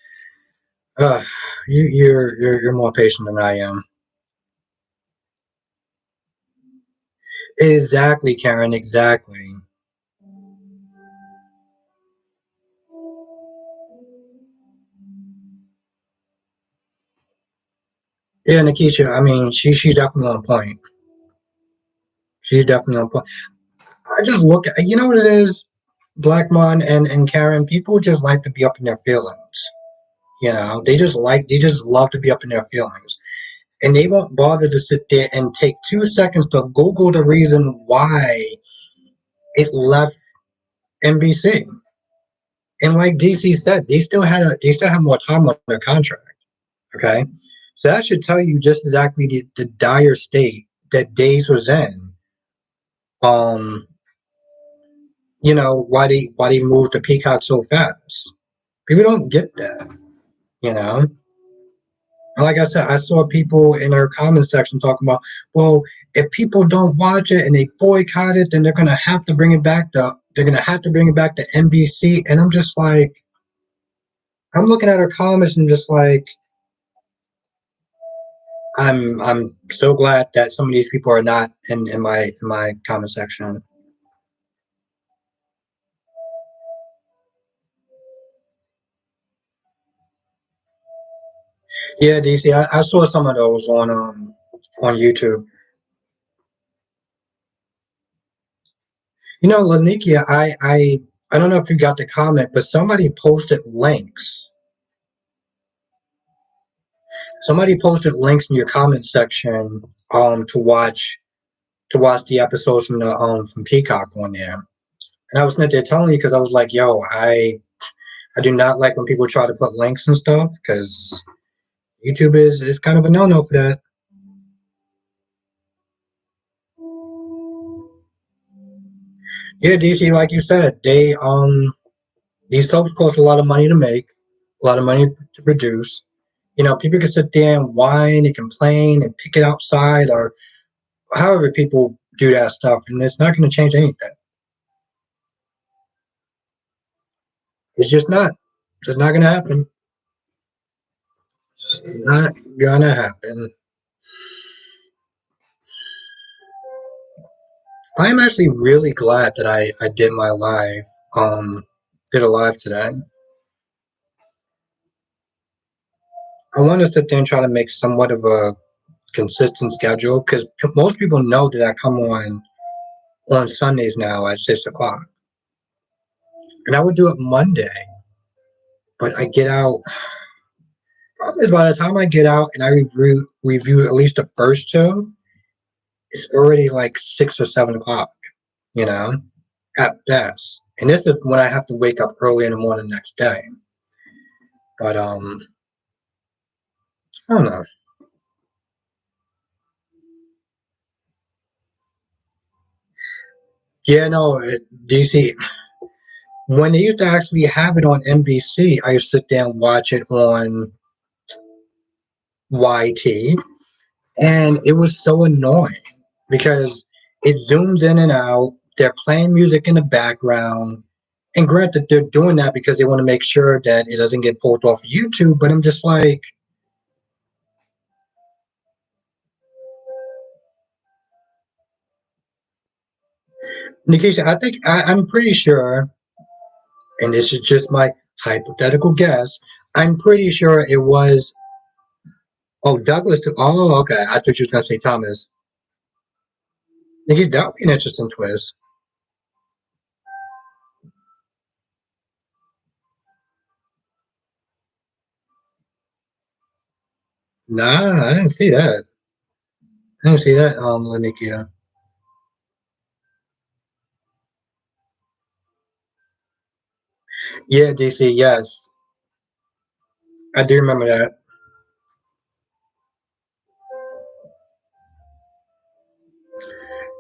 uh, you're more patient than I am. Exactly, Karen. Exactly. Yeah, Nikisha. I mean, she's definitely on point. She's definitely on point. I just look at, you know what it is, Blackmon and Karen. People just like to be up in their feelings. You know, they just love to be up in their feelings, and they won't bother to sit there and take 2 seconds to Google the reason why it left NBC. And like DC said, they still have more time on their contract. Okay, so that should tell you just exactly the dire state that Days was in. Um, you know why they moved to Peacock so fast. People don't get that. You know, and like I said, I saw people in our comment section talking about, well, if people don't watch it and they boycott it, then they're gonna have to bring it back to they're gonna have to bring it back to NBC. And I'm just like, I'm looking at our comments and just like, I'm so glad that some of these people are not in my comment section. Yeah, DC, I saw some of those on YouTube. You know, Lanikia, I don't know if you got the comment, but somebody posted links. Somebody posted links in your comment section to watch the episodes from Peacock on there. And I was sitting there telling you because I was like, yo, I do not like when people try to put links and stuff because YouTube is kind of a no no for that. Yeah, DC, like you said, these soaps cost a lot of money to make, a lot of money to produce. You know, people can sit there and whine and complain and pick it outside or however people do that stuff, and it's not going to change anything. It's just not. It's just not going to happen. It's not going to happen. I'm actually really glad that I did my live, did a live today. I want to sit there and try to make somewhat of consistent schedule because most people know that I come on Sundays now at 6 o'clock, and I would do it Monday, but I get out. Problem is, by the time I get out and I review at least the first two, it's already like 6 or 7 o'clock. You know, at best. And this is when I have to wake up early in the morning the next day. But I don't know. Yeah, no, DC. When they used to actually have it on NBC, I used to sit there and watch it on YT, and it was so annoying because it zooms in and out. They're playing music in the background, and granted, they're doing that because they want to make sure that it doesn't get pulled off YouTube. But I'm just like, Nikisha, I'm pretty sure, and this is just my hypothetical guess. I'm pretty sure it was. Oh, Douglas. Oh, okay. I thought you was gonna say Thomas. Nikki, that would be an interesting twist. Nah, I didn't see that. I didn't see that. Lanikia. Yeah, DC. Yes, I do remember that.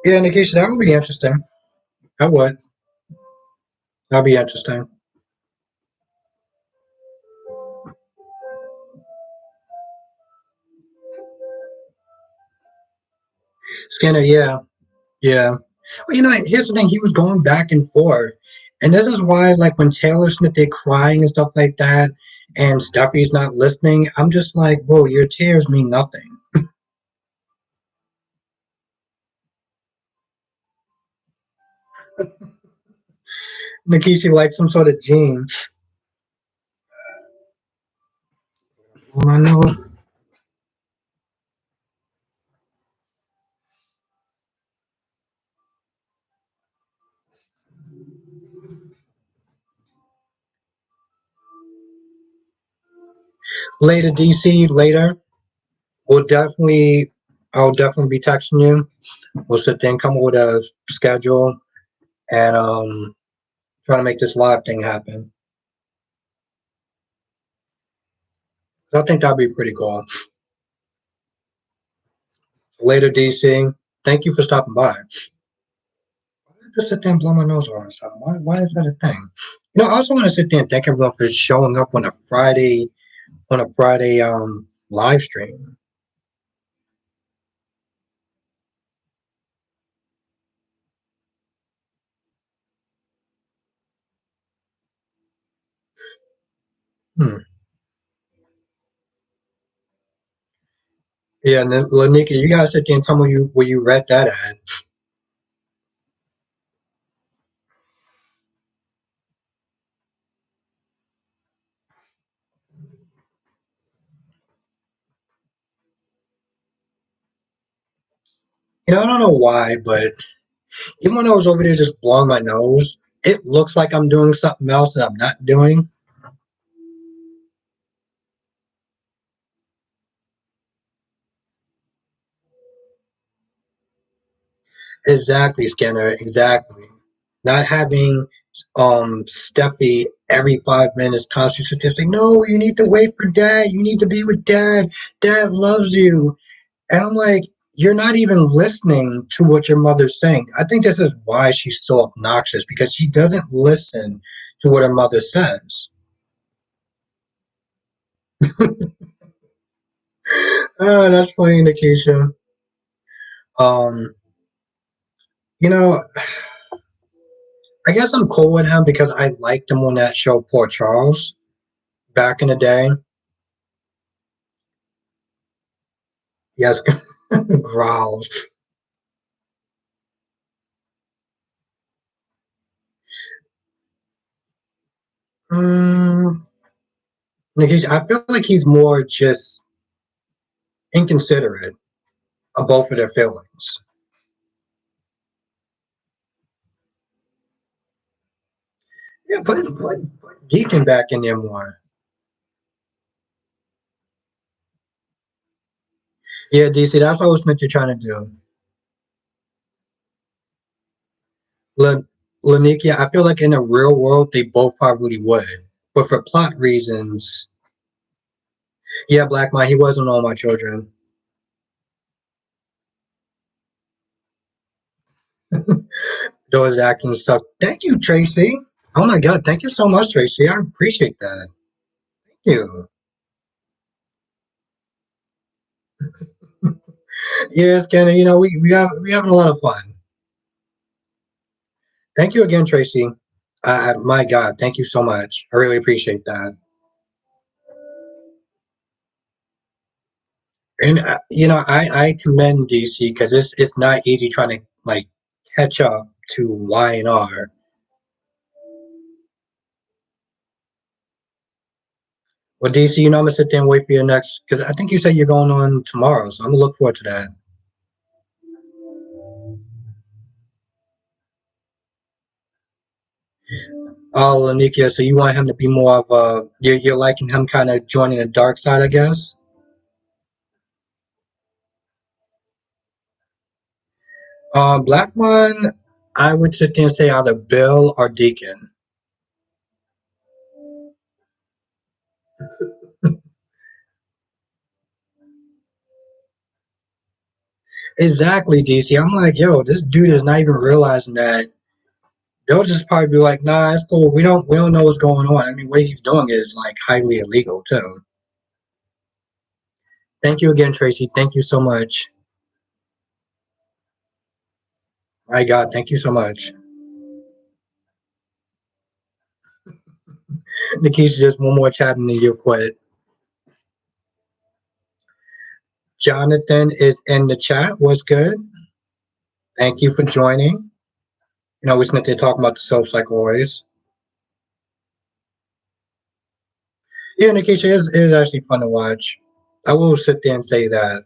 Yeah, Nikisha, that would be interesting. I would. That'd be interesting. Skinner. Yeah, yeah. Well, here's the thing. He was going back and forth, and this is why, like, when Taylor Smith they're crying and stuff like that, and Steffi's not listening, I'm just like, bro, your tears mean nothing. Nikisha like some sort of gene. Well, I know. Later, DC. Later, we'll definitely. I'll definitely be texting you. We'll sit there and come up with a schedule and try to make this live thing happen. I think that'd be pretty cool. Later, DC. Thank you for stopping by. Just sit there and blow my nose all the time. Why is that a thing? I also want to sit there and thank everyone for showing up on a Friday live stream. Hmm. Yeah, and then Lanika, you gotta sit there and tell me where you read that at. I don't know why, but even when I was over there just blowing my nose, it looks like I'm doing something else that I'm not doing. Exactly, Skinner. Exactly. Not having Steffi every 5 minutes constantly sit there saying, "No, you need to wait for Dad. You need to be with Dad. Dad loves you." And I'm like, "You're not even listening to what your mother's saying." I think this is why she's so obnoxious because she doesn't listen to what her mother says. That's funny, Nikisha. Um, you know, I guess I'm cool with him because I liked him on that show, Poor Charles, back in the day. Yes, growls. Mm, I feel like he's more just inconsiderate. both of their feelings. Yeah, put Deacon back in there more. Yeah, DC, that's what I was meant to trying to do. La- Lanikia, I feel like in the real world they both probably would, but for plot reasons, yeah, Black Mine, he wasn't all my children. Those acting stuff. Thank you, Tracy. Oh my God, thank you so much, Tracy. I appreciate that. Thank you. Yes, Kenny. You know we having a lot of fun. Thank you again, Tracy. My God, thank you so much. I really appreciate that. And I commend DC because it's not easy trying to like catch up to Y&R. Well, DC, I'm gonna sit there and wait for your next because I think you said you're going on tomorrow, so I'm gonna look forward to that. Oh, Nikia, so you want him to be more of a you're liking him kind of joining the dark side, I guess. Black one, I would sit there and say either Bill or Deacon. Exactly, DC. I'm like, yo, this dude is not even realizing that. They'll just probably be like, nah, it's cool. We don't know what's going on. I mean, what he's doing is like highly illegal too. Thank you again, Tracy. Thank you so much. My God, thank you so much. Nikisha, just one more chat and then you quit. Jonathan is in the chat. What's good? Thank you for joining. We spent there talking about the soaps like always. Yeah, Nikisha is actually fun to watch. I will sit there and say that.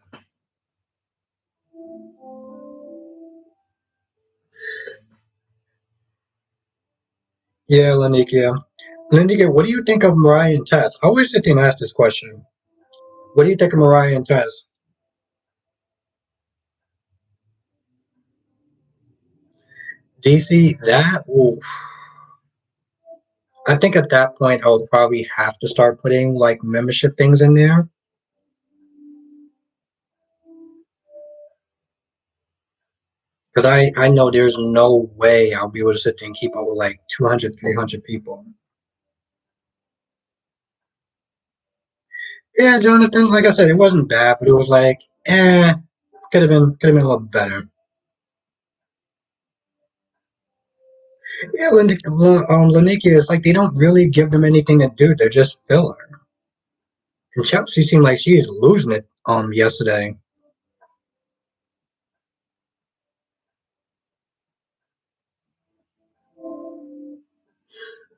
Yeah, Lanikia. Lanikia, what do you think of Mariah and Tess? I always sit there and ask this question. What do you think of Mariah and Tess? DC, I think at that point I would probably have to start putting like membership things in there. Because I know there's no way I'll be able to sit there and keep up with like 200, 300 people. Yeah, Jonathan, like I said, it wasn't bad, but it was like, could have been a little better. Yeah, Lanikia, it's like they don't really give them anything to do. They're just filler. And Chelsea seemed like she is losing it yesterday.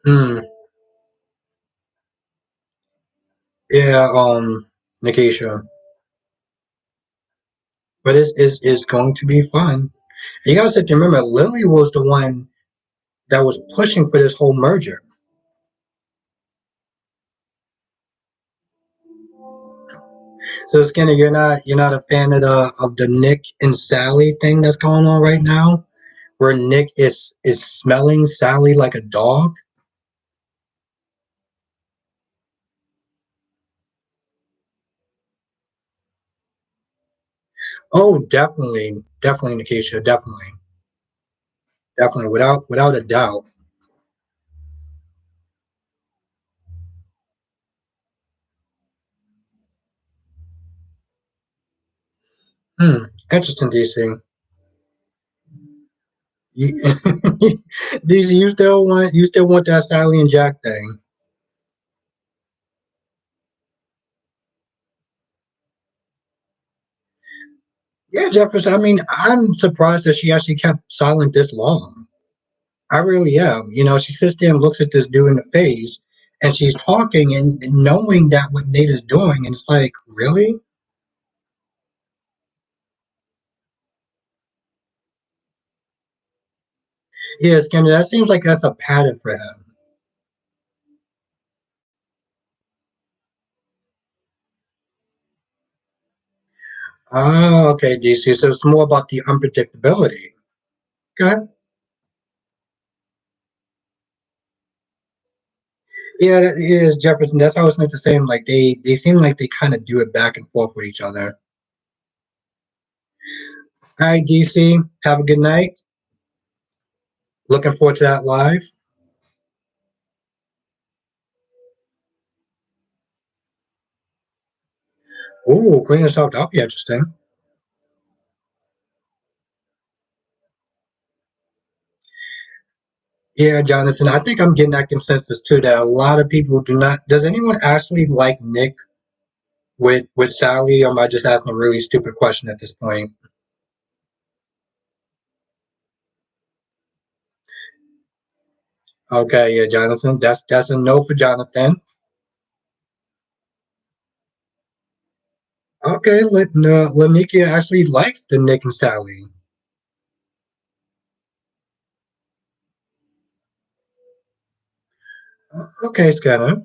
Hmm. Yeah, Nikisha. But it's going to be fun. You gotta sit there and remember Lily was the one that was pushing for this whole merger. So Skinner, you're not a fan of the Nick and Sally thing that's going on right now, where Nick is smelling Sally like a dog. Oh, definitely, definitely, Nikisha, definitely, without a doubt. Hmm. Interesting, DC. You, DC, you still want that Sally and Jack thing? Yeah, Jefferson. I mean, I'm surprised that she actually kept silent this long. I really am. She sits there and looks at this dude in the face, and she's talking and knowing that what Nate is doing, and it's like, really? Yeah, Skinner. That seems like that's a pattern for him. Oh, okay, DC. So it's more about the unpredictability. Okay. Yeah, that is Jefferson. That's how I was meant to say. Like they seem like they kind of do it back and forth with each other. All right, DC. Have a good night. Looking forward to that live. Ooh, Queen of South. That'll be interesting. Yeah, Jonathan. I think I'm getting that consensus too. That a lot of people do not. Does anyone actually like Nick with Sally? Or am I just asking a really stupid question at this point? Okay, yeah, Jonathan. That's a no for Jonathan. Okay, Lanikia actually likes the Nick and Sally. Okay, Scanner.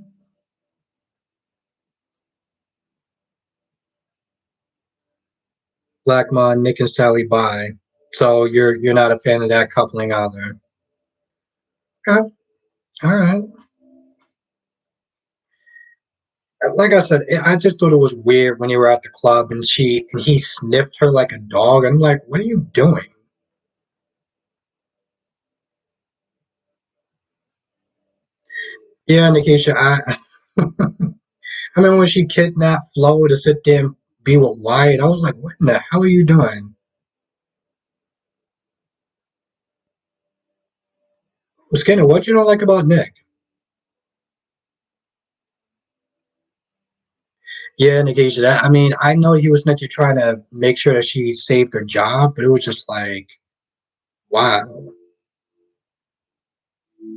Blackmon, Nick and Sally bye. So you're not a fan of that coupling either. Okay, all right. Like I said, I just thought it was weird when you were at the club and he sniffed her like a dog. I'm like, what are you doing? Yeah, Nikisha, I mean when she kidnapped Flo to sit there and be with Wyatt, I was like, what in the hell are you doing? Skinner, what you don't like about Nick? Yeah, Nikisha, I mean, I know he was meant to trying to make sure that she saved her job, but it was just like, wow.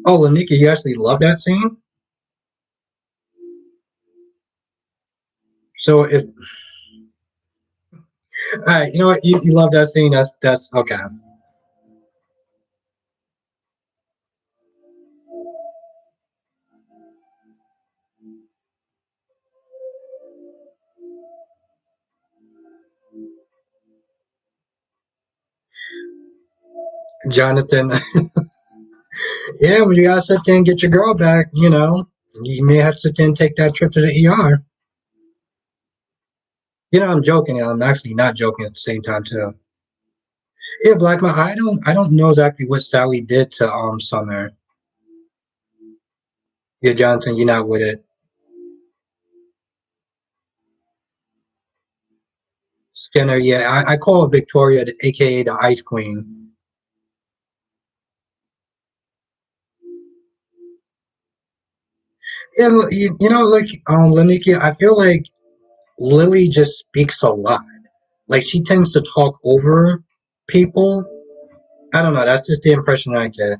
Oh, Lanika, you actually love that scene? So if all right, you know what, you love that scene, that's okay. Jonathan, yeah, when you gotta sit there and get your girl back, you may have to sit there and take that trip to the ER. I'm joking, and I'm actually not joking at the same time too. Yeah, Blackman, I don't know exactly what Sally did to Summer. Yeah, Jonathan, you're not with it. Skinner, yeah, I call her Victoria, aka the Ice Queen. Yeah, like Lanikia, I feel like Lily just speaks a lot. Like she tends to talk over people. I don't know. That's just the impression I get.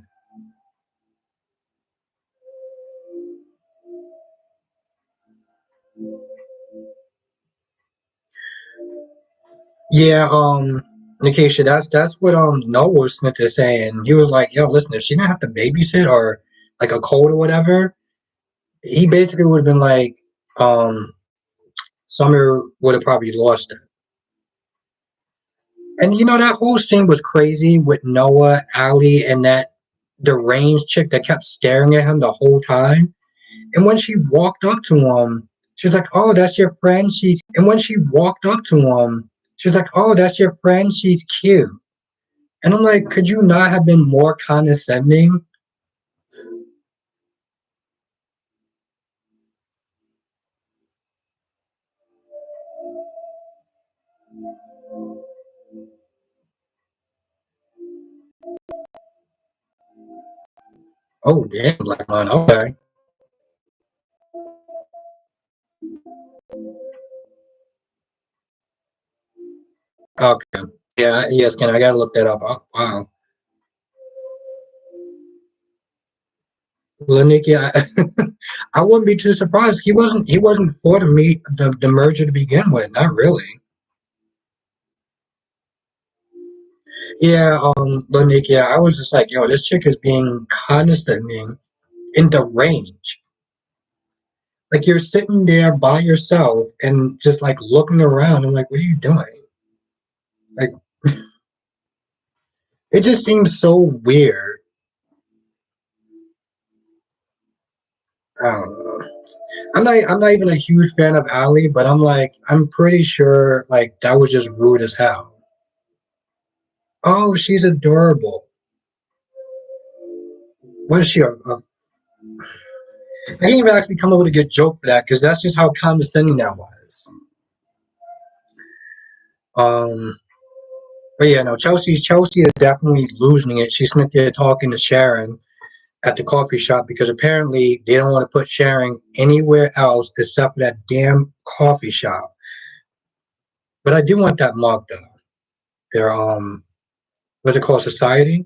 Yeah, Nikisha, that's what Noah Smith is saying. He was like, "Yo, listen, if she didn't have to babysit or like a cold or whatever, he basically would have been like, um, Summer would have probably lost her." And that whole scene was crazy with Noah, Ali, and that deranged chick that kept staring at him the whole time. And when she walked up to him, she's like, "Oh, that's your friend. She's." And when she walked up to him, she's like, "Oh, that's your friend. She's cute." And I'm like, could you not have been more condescending? Oh, damn, Black Man. Okay. Okay. Yeah, yes, Ken, I gotta look that up. Oh, wow. Leniki, I wouldn't be too surprised. He wasn't for the merger to begin with. Not really. Yeah, Lonique, yeah, I was just like, yo, this chick is being condescending in the range. Like you're sitting there by yourself and just like looking around. I'm like, what are you doing? Like, it just seems so weird. I don't know. I'm not even a huge fan of Ali, but I'm like, I'm pretty sure like that was just rude as hell. Oh, she's adorable. What is she? I can't even actually come up with a good joke for that because that's just how condescending that was. Um, but yeah, no, Chelsea is definitely losing it. She's sitting there talking to Sharon at the coffee shop because apparently they don't want to put Sharon anywhere else except for that damn coffee shop. But I do want that mug though. Their what's it called? Society.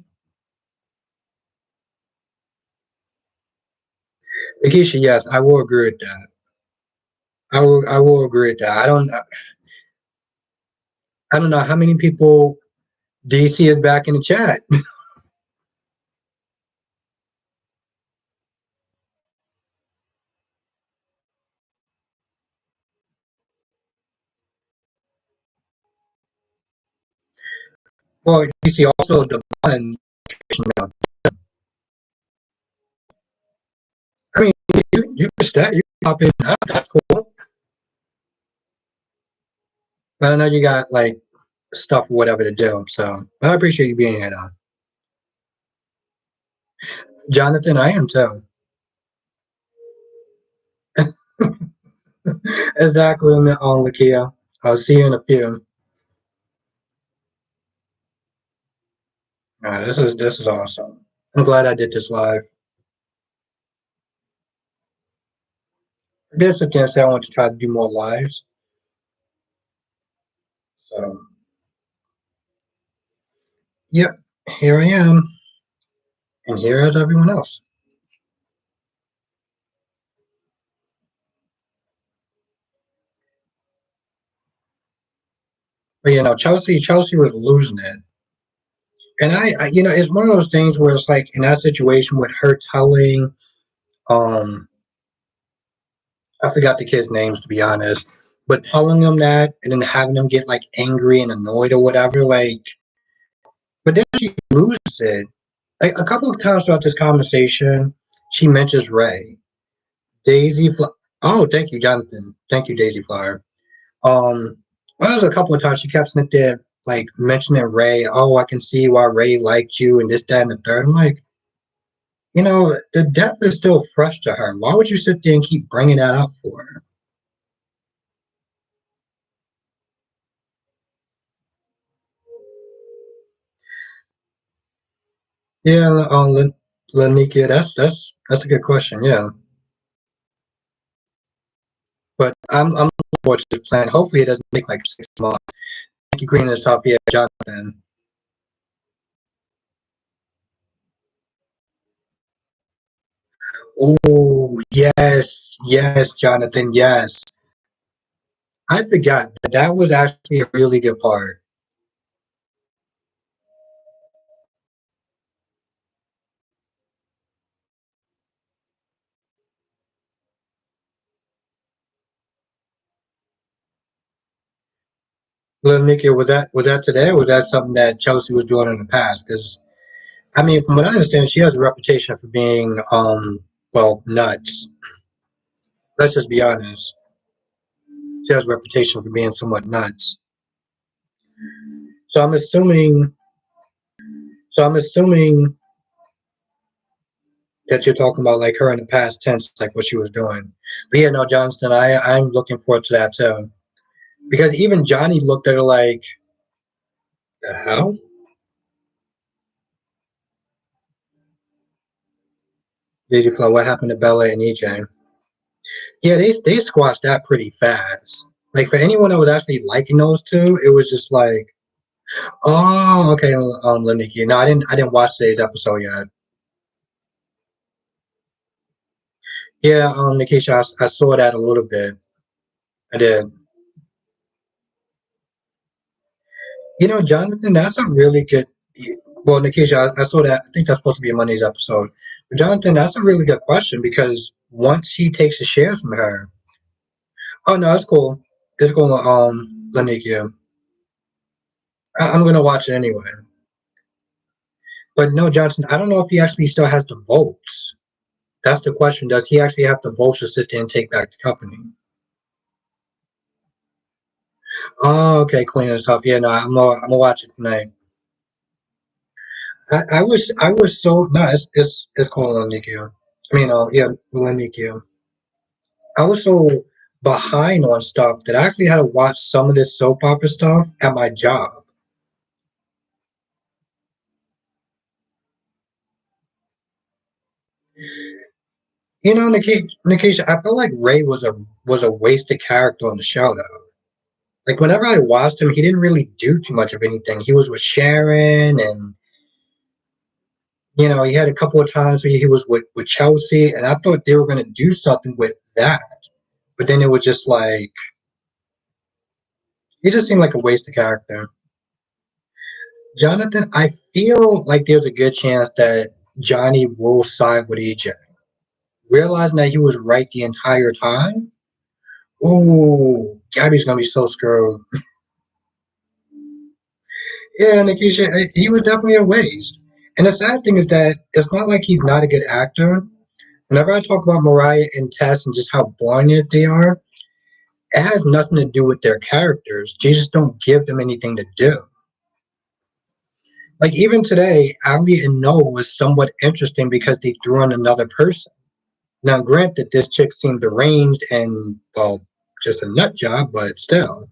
Lakeisha, yes, I will agree with that. I will agree with that. I don't know how many people DC is back in the chat. Well, DC also the one. I mean, you can stay, you can pop in and out. That's cool. But I know you got like stuff, whatever to do. So, but I appreciate you being here, though. Jonathan, I am too. Exactly, on Lakia. I'll see you in a few. This is awesome. I'm glad I did this live. I guess I can say I want to try to do more lives. So, yep, here I am, and here is everyone else. But Chelsea was losing it, and it's one of those things where it's like in that situation with her telling, um, I forgot the kids' names to be honest, but telling them that and then having them get like angry and annoyed or whatever, like, but then she loses it. Like a couple of times throughout this conversation, she mentions Ray. Oh, thank you, Jonathan. Thank you, Daisy Flower. Um, well, there's a couple of times she kept sitting there like mentioning Ray. Oh, I can see why Ray liked you and this, that, and the third. I'm like, the death is still fresh to her. Why would you sit there and keep bringing that up for her? Yeah, Lanika, that's a good question. Yeah, but I'm looking forward to the plan. Hopefully, it doesn't take like 6 months. Thank you, Green and Top. Yeah, Jonathan. Oh yes, yes, Jonathan. Yes, I forgot that was actually a really good part. Little Nicky, was that today, or was that something that Chelsea was doing in the past? Because I mean, from what I understand, she has a reputation for being well, nuts. Let's just be honest. She has a reputation for being somewhat nuts. So I'm assuming. So I'm assuming that you're talking about like her in the past tense, like what she was doing. But yeah, no, Johnston, I'm looking forward to that too. Because even Johnny looked at her like, the hell? Did you feel what happened to Bella and EJ? Yeah, they squashed that pretty fast. Like for anyone that was actually liking those two, it was just like, oh, okay, Leniki. No, I didn't watch today's episode yet. Yeah, Nikisha, I saw that a little bit. I did. Jonathan, that's a really good. Well, Nikisha, I saw that. I think that's supposed to be a Monday's episode. But Jonathan, that's a really good question because once he takes the shares from her, oh no, it's cool. It's cool. Lanikia, I'm gonna watch it anyway. But no, Johnson, I don't know if he actually still has the votes. That's the question. Does he actually have the votes to sit there and take back the company? Oh, okay, Queen and stuff. Yeah, no, I'm gonna watch it tonight. I was so no, it's called Lanikia. I mean, yeah, Lanikia. I was so behind on stuff that I actually had to watch some of this soap opera stuff at my job. Nikisha, I feel like Ray was a wasted character on the show though. Like whenever I watched him, he didn't really do too much of anything. He was with Sharon, and he had a couple of times where he was with Chelsea, and I thought they were going to do something with that, but then it was just like he just seemed like a wasted character. Jonathan, I feel like there's a good chance that Johnny will side with EJ. Realizing that he was right the entire time. Ooh, Gabby's gonna be so screwed. Yeah, Nikisha, he was definitely a waste. And the sad thing is that it's not like he's not a good actor. Whenever I talk about Mariah and Tess and just how boring they are, it has nothing to do with their characters. They just don't give them anything to do. Like even today, Ali and Noah was somewhat interesting because they threw in another person. Now, granted, this chick seemed deranged and, well, just a nut job, but still.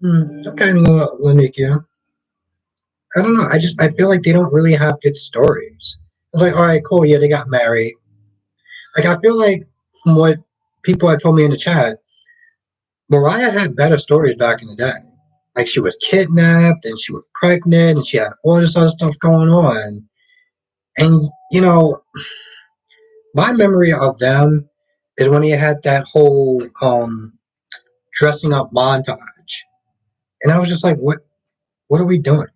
Okay, Lanikia. I don't know. I feel like they don't really have good stories. It's like, all right, cool. Yeah, they got married. Like, I feel like from what people have told me in the chat, Mariah had better stories back in the day. Like, she was kidnapped and she was pregnant and she had all this other stuff going on. And, my memory of them is when he had that whole dressing up montage. And I was just like, what are we doing?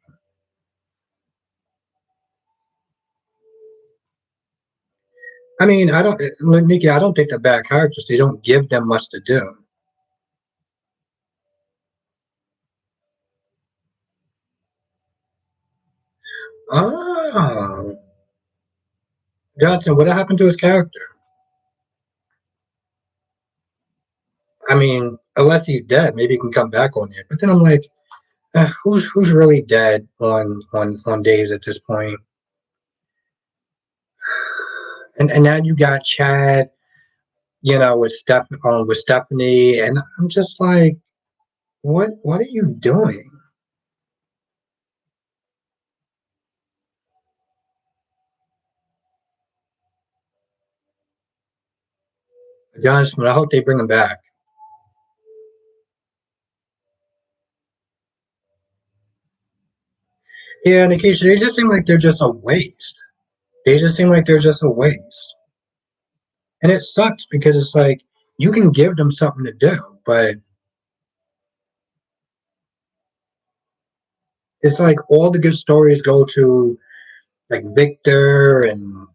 I mean, I don't, Nikki, I don't think they're bad characters. They don't give them much to do. Oh, Johnson, what happened to his character? I mean, unless he's dead, maybe he can come back on it. But then I'm like, who's really dead on days at this point? And now you got Chad, with Stephanie, and I'm just like, what are you doing, Johnson? I hope they bring him back. Yeah, Nikisha, they just seem like they're just a waste. They just seem like they're just a waste. And it sucks because it's like you can give them something to do, but it's like all the good stories go to like Victor and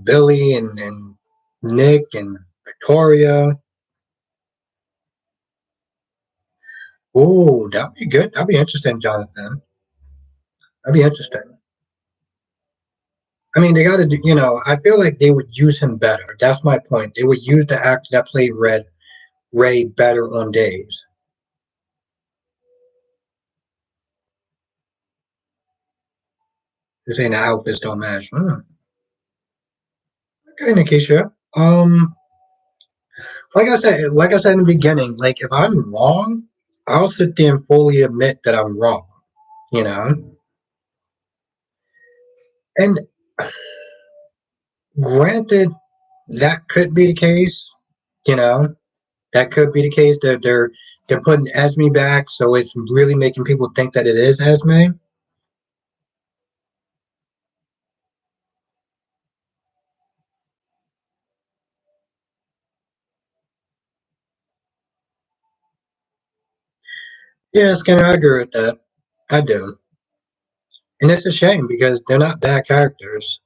Billy and Nick and Victoria. Oh, that'd be good. That'd be interesting, Jonathan. That'd be interesting. I mean, they got to do. I feel like they would use him better. That's my point. They would use the actor that played Ray better on days. They're saying the outfits don't match. Okay, Nikisha. Like I said in the beginning, like if I'm wrong, I'll sit there and fully admit that I'm wrong. You know, and granted, that could be the case. You know, that could be the case. That they're putting Esme back, so it's really making people think that it is Esme. Yeah, Skinner, I agree with that. I do. And it's a shame because they're not bad characters.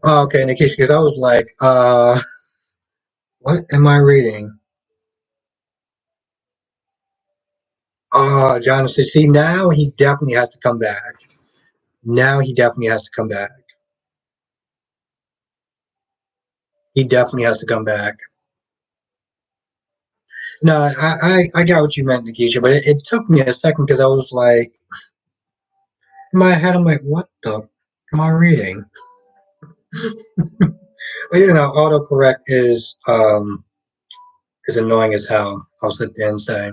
Oh, okay, Nikisha, because I was like, what am I reading? Oh, Jonathan. See, now he definitely has to come back. Now he definitely has to come back. He definitely has to come back. No, I got what you meant, Nikisha, but it took me a second because I was like, in my head, I'm like, what the am I reading? But autocorrect is annoying as hell. I'll sit there and say,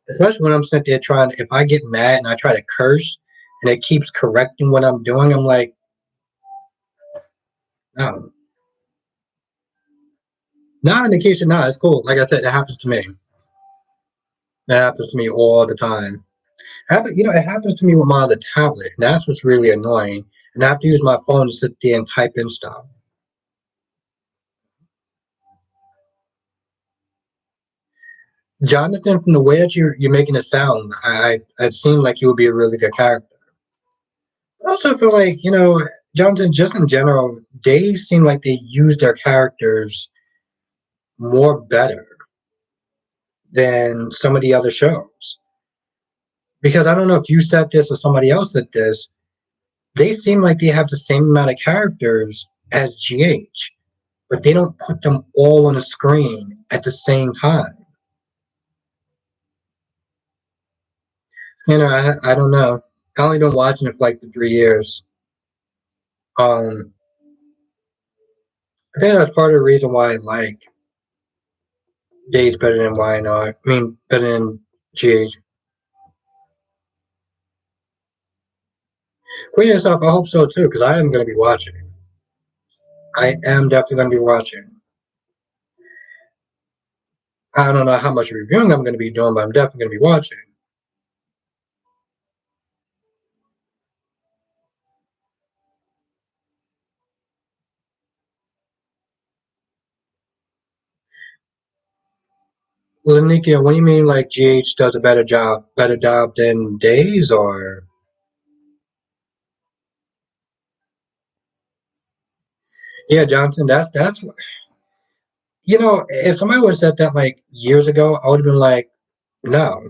especially when I'm sitting there trying. If I get mad and I try to curse, and it keeps correcting what I'm doing, I'm like, no, not in the case of not. It's cool. Like I said, it happens to me. It happens to me all the time. It happens to me with my other tablet, and that's what's really annoying. And I have to use my phone to sit there and type in stuff. Jonathan, from the way that you're making it sound, it seemed like you would be a really good character. I also feel like Jonathan, just in general, they seem like they use their characters more better than some of the other shows. Because I don't know if you said this or somebody else said this, they seem like they have the same amount of characters as GH, but they don't put them all on the screen at the same time. I don't know. I only been watching it for like the 3 years. Um, I think that's part of the reason why I like Days better than YNR. I mean, better than GH. Queen and stuff, I hope so too, because I am going to be watching. I am definitely going to be watching. I don't know how much reviewing I'm going to be doing, but I'm definitely going to be watching. Lenikia, what do you mean like GH does a better job than Days, or yeah, Johnson? That's if somebody would have said that like years ago, I would have been like, no.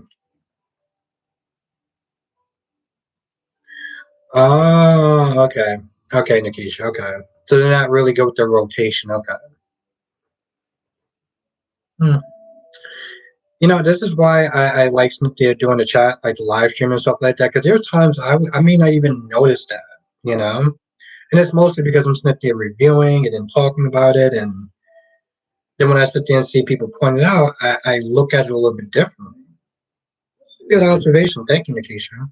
Oh, okay, okay, Nikisha, okay. So they're not really good with their rotation, okay. Hmm. This is why I like Cynthia doing the chat, like the live stream and stuff like that, because there's times I may not even notice that, you know? And it's mostly because I'm sitting there reviewing and then talking about it. And then when I sit there and see people point it out, I look at it a little bit differently. Good observation. Thank you, Nikisha.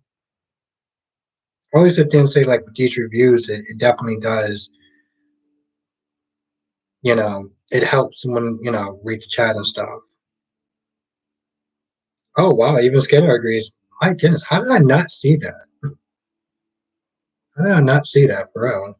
I always sit there and say, like, with these reviews, it definitely does, it helps someone, read the chat and stuff. Oh, wow. Even Skinner agrees. My goodness. How did I not see that? How did I not see that, bro?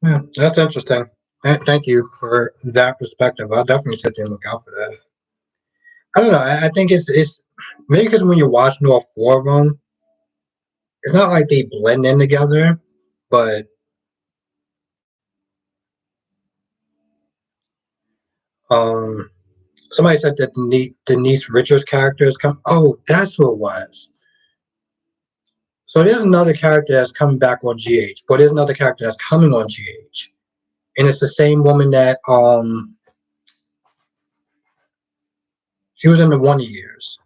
Yeah, that's interesting. Thank you for that perspective. I'll definitely sit there and look out for that. I don't know. I think it's maybe because when you're watching all four of them, it's not like they blend in together, but um, somebody said that Denise Richards character is come. Oh, that's who it was. So there's another character that's coming back on GH, but there's another character that's coming on GH, and it's the same woman that she was in the Wonder Years.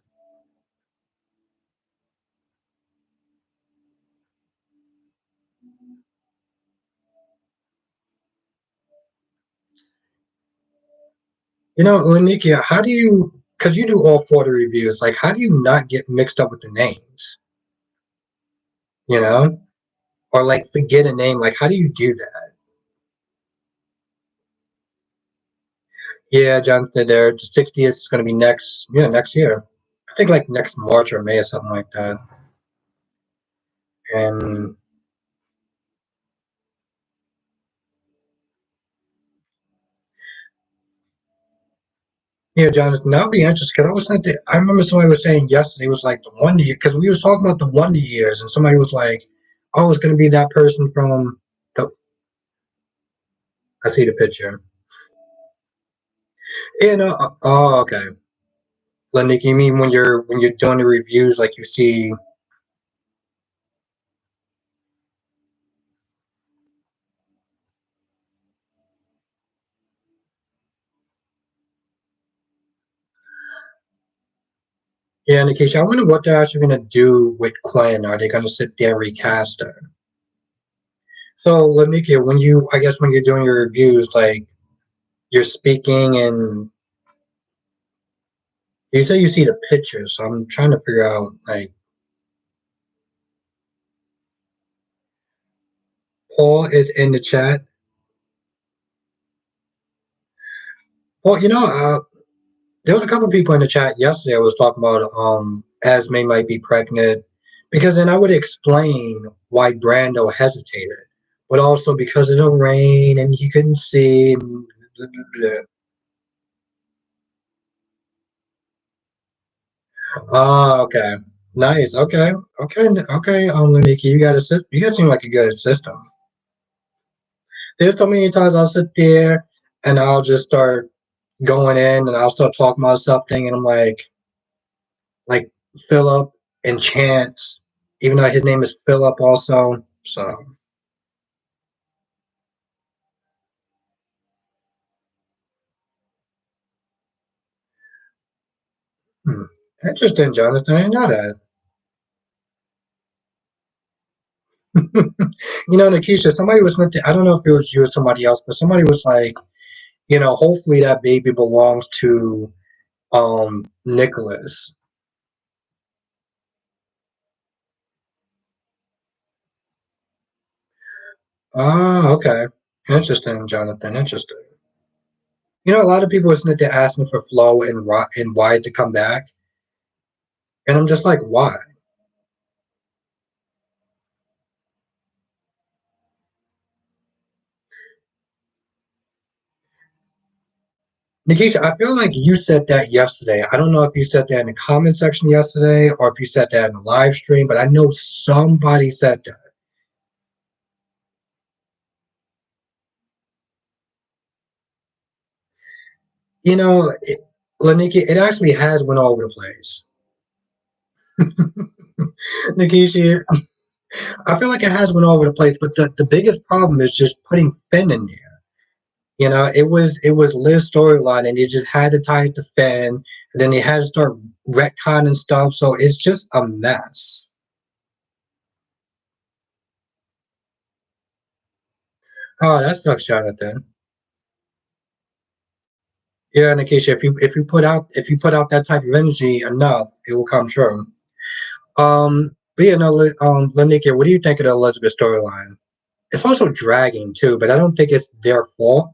Lanikia, how do you? Because you do all four of the reviews. Like, how do you not get mixed up with the names? You know, or like forget a name. Like, how do you do that? Yeah, Jonathan, there. The 60th is going to be next, yeah, next year. I think like next March or May or something like that. And yeah, Jonathan, that'll be interesting because I was thinking, I remember somebody was saying yesterday, it was like the Wonder Year, because we was talking about the Wonder Years, and somebody was like, oh, it's going to be that person from the, I see the picture. You know, oh, okay. Like, you mean when you're doing the reviews, like you see, yeah, Nikisha, I wonder what they're actually going to do with Quinn. Are they going to sit there and recast her? So, Lanikia, when you, I guess when you're doing your reviews, like you're speaking and you say you see the pictures, so I'm trying to figure out, like, Paul is in the chat. Well, there was a couple of people in the chat yesterday. I was talking about Esme might be pregnant because then I would explain why Brando hesitated, but also because of the rain and he couldn't see. And blah, blah, blah. Oh, okay, nice. Okay, okay, okay. Leniki, you got a you guys seem like a good system. There's so many times I'll sit there and I'll just start going in and I'll start talking about something and I'm like Philip and Chance, even though his name is Philip also. So hmm. Interesting, Jonathan. I didn't know that. Nikisha, somebody was I don't know if it was you or somebody else, but somebody was like, hopefully that baby belongs to Nicholas. Oh, okay. Interesting, Jonathan. Interesting. A lot of people wasn't there asking for Flo and Wyatt to come back, and I'm just like, why? Nikisha, I feel like you said that yesterday. I don't know if you said that in the comment section yesterday or if you said that in the live stream, but I know somebody said that. You know, it, Lanika, it actually has went all over the place. Nikisha, I feel like it has went all over the place, but the biggest problem is just putting Finn in there. It was Liv's storyline, and they just had to tie it to Finn, and then they had to start retconning stuff. So it's just a mess. Oh, that sucks, Jonathan. Yeah, Nikisha, if you put out that type of energy enough, it will come true. But yeah, no, Lanika, what do you think of the Elizabeth storyline? It's also dragging too, but I don't think it's their fault.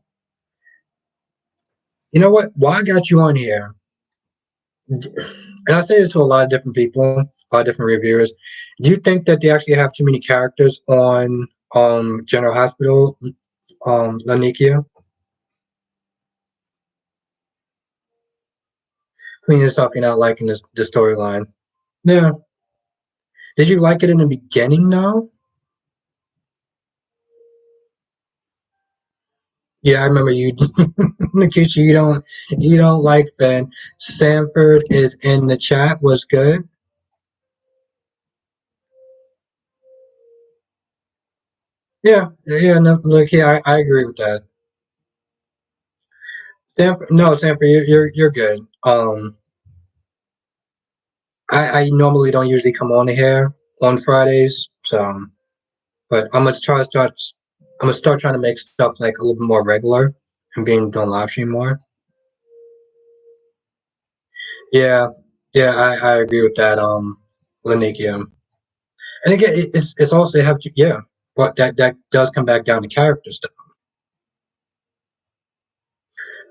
You know what? Why I got you on here, and I say this to a lot of different people, a lot of different reviewers. Do you think that they actually have too many characters on General Hospital, Lanikia? Clean yourself, you're not liking this storyline. Yeah. Did you like it in the beginning though? Yeah, I remember you, Nikisha. You don't like Finn. Sanford is in the chat. Was good. Yeah, yeah. No, look, yeah, I agree with that. Sanford, no, Sanford, you're good. I normally don't usually come on here on Fridays, so but I'm gonna start trying to make stuff like a little bit more regular and being done live stream more. Yeah, yeah, I agree with that. Lanikia. And again, it's also they have to, yeah, but that does come back down to character stuff.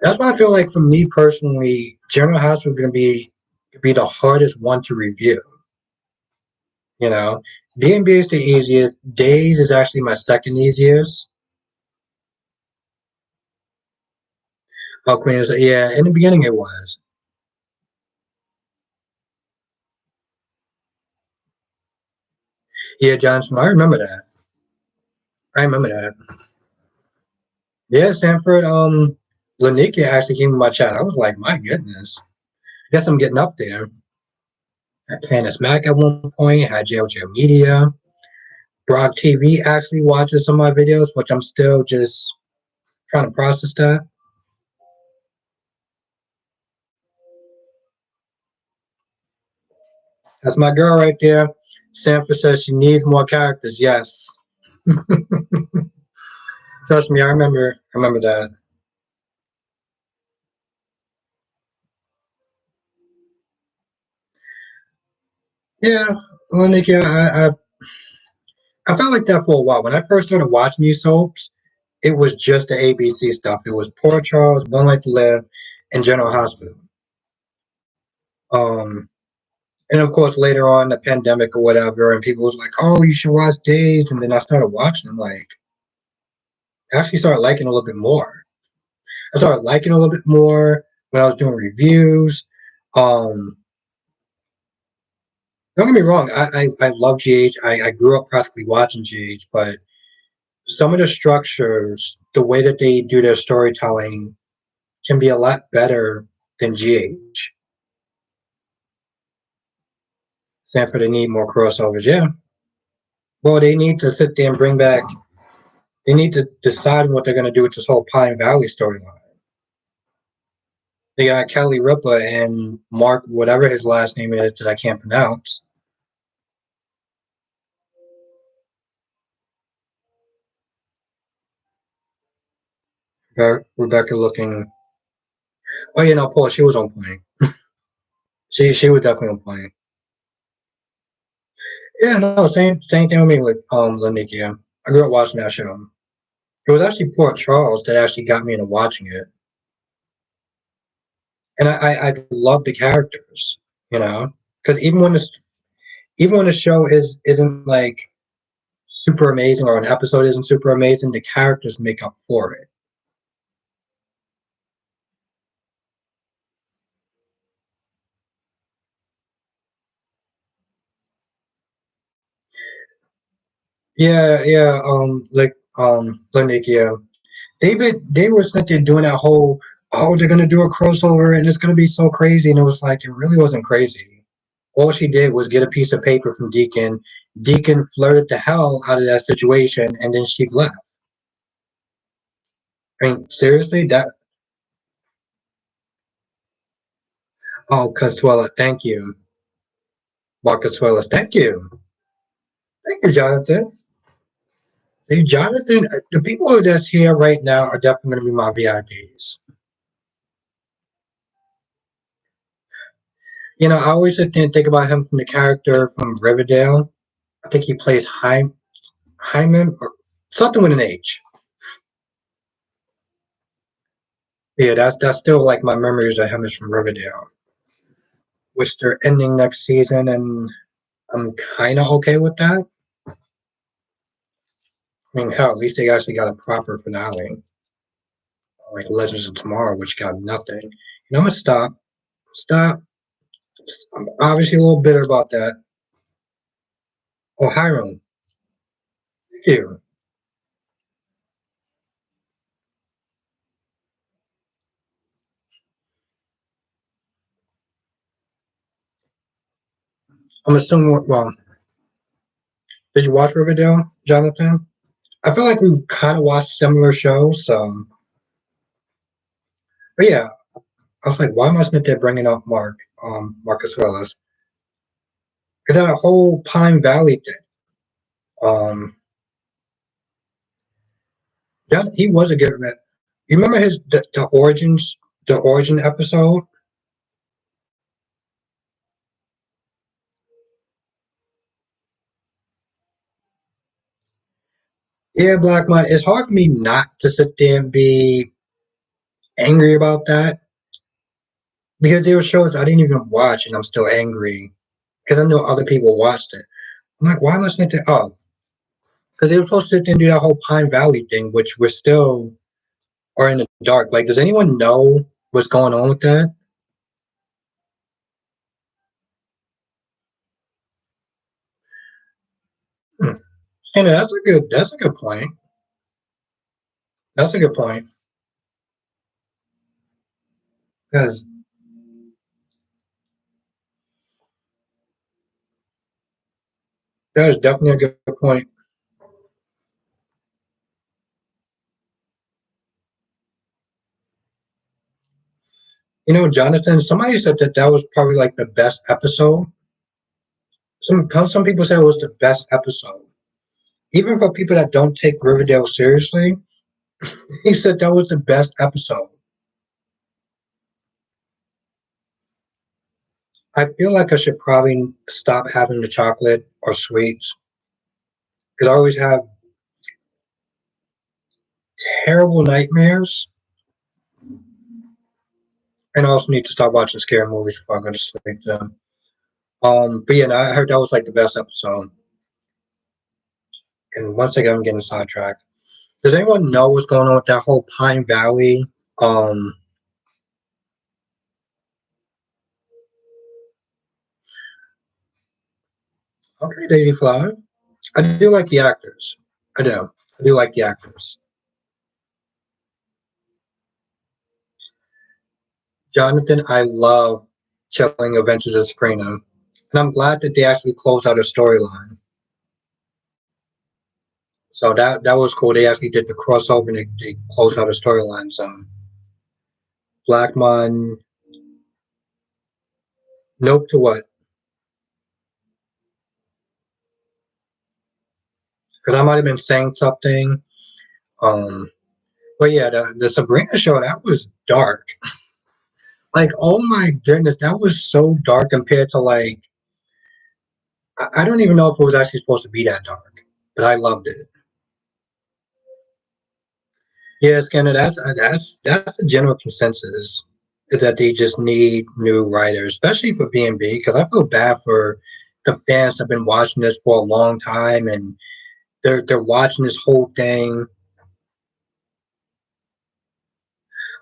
That's why I feel like for me personally, General Hospital is going to be the hardest one to review. You know, D&B is the easiest. Days is actually my second easiest. Oh, Queen is yeah. In the beginning, it was. Yeah, Johnson. I remember that. I remember that. Yeah, Sanford. Lanikia actually came in my chat. I was like, my goodness. Guess I'm getting up there. Had Candace Mack at one point. Had JoJo Media. Brock TV actually watches some of my videos, which I'm still just trying to process that. That's my girl right there. Sanford says she needs more characters. Yes. Trust me, I remember. I remember that. Yeah, well, Nikki, I felt like that for a while. When I first started watching these soaps, it was just the ABC stuff. It was Port Charles, One Life to Live, and General Hospital. Um, and of course, later on, the pandemic or whatever, and people was like, "Oh, you should watch Days," and then I started watching. I'm like, I actually started liking it a little bit more. I started liking it a little bit more when I was doing reviews. Um, don't get me wrong, I love GH. I grew up practically watching GH, but some of the structures, the way that they do their storytelling, can be a lot better than GH. Stanford, they need more crossovers. Yeah. Well, they need to sit there and bring back. They need to decide what they're going to do with this whole Pine Valley storyline. They got Kelly Ripa and Mark, whatever his last name is that I can't pronounce. Rebecca looking. Oh, you know, Paul, she was on point. She was definitely on point. Yeah, no, same thing with me with Lanikia. I grew up watching that show. It was actually Port Charles that actually got me into watching it, and I love the characters, you know, because even when the show isn't like super amazing or an episode isn't super amazing, the characters make up for it. Yeah, yeah, Lanikia. They were sitting there doing that whole, oh, they're gonna do a crossover and it's gonna be so crazy, and it was like it really wasn't crazy. All she did was get a piece of paper from Deacon. Deacon flirted the hell out of that situation, and then she left. I mean, seriously, that. Oh, Consuela, thank you, Consuela, thank you, Jonathan. Hey, Jonathan, the people that's here right now are definitely going to be my VIPs. You know, I always sit there and think about him from the character from Riverdale. I think he plays Hyman or something with an H. Yeah, that's still like my memories of him is from Riverdale, which they're ending next season, and I'm kind of okay with that. I mean, hell, at least they actually got a proper finale, like Legends of Tomorrow, which got nothing. You know, I'm gonna stop. I'm obviously a little bitter about that. Oh, Hiram, thank you. I'm assuming. Well, did you watch Riverdale, Jonathan? I feel like we kind of watched similar shows. But yeah, I was like, why am I sitting there bringing up Marcus Willis? Because that whole Pine Valley thing. Um, yeah, he was a good man. You remember the origin episode? Yeah, Black Man. It's hard for me not to sit there and be angry about that because there were shows I didn't even watch, and I'm still angry because I know other people watched it. I'm like, why am I sitting there? Oh, because they were supposed to sit there and do that whole Pine Valley thing, which we're still are in the dark. Like, does anyone know what's going on with that? Hmm. And that's a good point. That's a good point because that is definitely a good point. You know, Jonathan, somebody said that that was probably like the best episode. Some people said it was the best episode. Even for people that don't take Riverdale seriously, he said that was the best episode. I feel like I should probably stop having the chocolate or sweets because I always have terrible nightmares, and I also need to stop watching scary movies before I go to sleep. But yeah, no, I heard that was like the best episode. And once again, I'm getting sidetracked. Does anyone know what's going on with that whole Pine Valley? Um, okay, Daisy Flower. I do like the actors. I do. I do like the actors. Jonathan, I love Chilling Adventures of Sabrina. And I'm glad that they actually closed out a storyline. So that was cool. They actually did the crossover and they closed out a storyline. So Blackmon, nope to what? Because I might have been saying something. Um, but yeah, the Sabrina show, that was dark. Like, oh my goodness, that was so dark compared to like I don't even know if it was actually supposed to be that dark, but I loved it. Yeah, Scanner, that's the general consensus is that they just need new writers, especially for B&B, because I feel bad for the fans that have been watching this for a long time and they're watching this whole thing.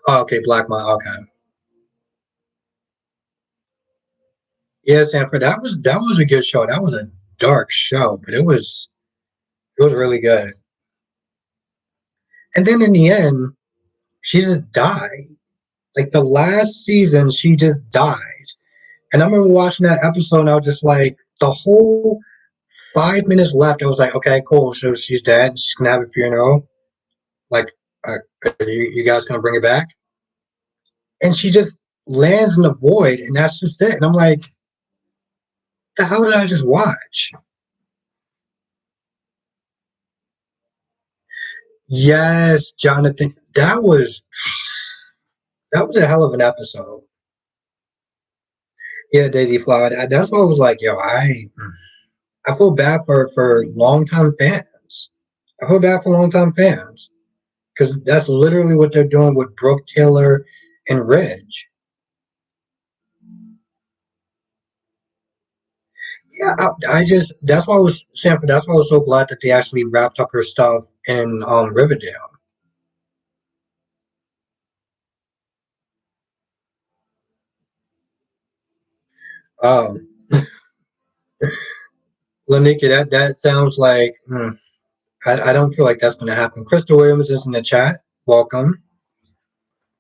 Oh, okay, Black Mile, okay. Yeah, Sanford, that was a good show. That was a dark show, but it was really good. And then in the end, she just died. Like the last season, she just dies. And I remember watching that episode, and I was just like, the whole 5 minutes left. I was like, okay, cool. So she's dead. She's gonna have a funeral. Like, are you guys gonna bring it back? And she just lands in the void, and that's just it. And I'm like, the hell did I just watch? Yes, Jonathan, that was a hell of an episode. Yeah, Daisy Flower. That's what I was like, yo, I feel bad for longtime fans. I feel bad for longtime fans because that's literally what they're doing with Brooke Taylor and Ridge. Yeah, I just that's why I was Sanford. That's why I was so glad that they actually wrapped up her stuff in Riverdale. Um, Lanika, that sounds like I don't feel like that's going to happen. Crystal Williams is in the chat. Welcome,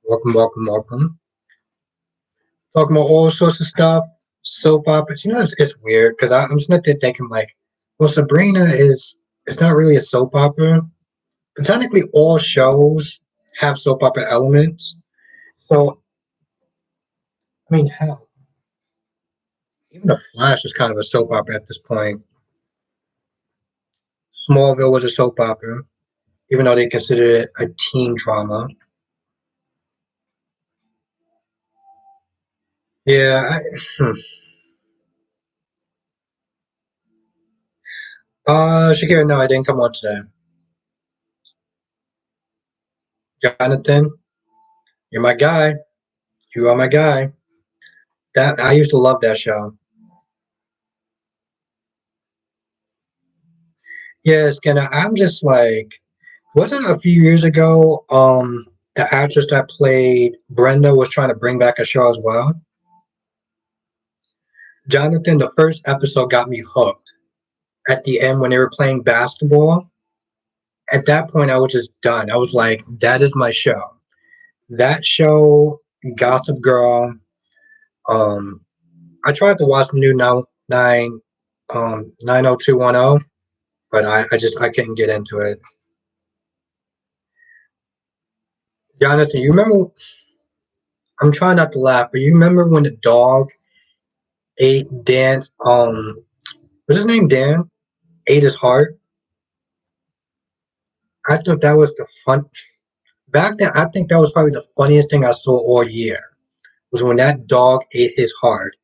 welcome, welcome, welcome. Talking about all sorts of stuff, soap operas. You know, it's weird because I'm just not there thinking like, well, Sabrina is it's not really a soap opera. But technically, all shows have soap opera elements. So I mean, hell, even The Flash is kind of a soap opera at this point. Smallville was a soap opera, even though they consider it a teen drama. Yeah, Shakira, no, I didn't come on today. Jonathan, You're my guy. You are my guy. That I used to love that show. Yeah, Skinner. I'm just like, wasn't a few years ago? The actress that played Brenda was trying to bring back a show as well. Jonathan, the first episode got me hooked. At the end, when they were playing basketball, at that point, I was just done. I was like, that is my show. That show, Gossip Girl. Um, I tried to watch the new now 90210, but I couldn't get into it. Jonathan, you remember? I'm trying not to laugh, but you remember when the dog ate Dan's what's his name? Dan ate his heart. I thought that was the fun back then. I think that was probably the funniest thing I saw all year. Was when that dog ate his heart.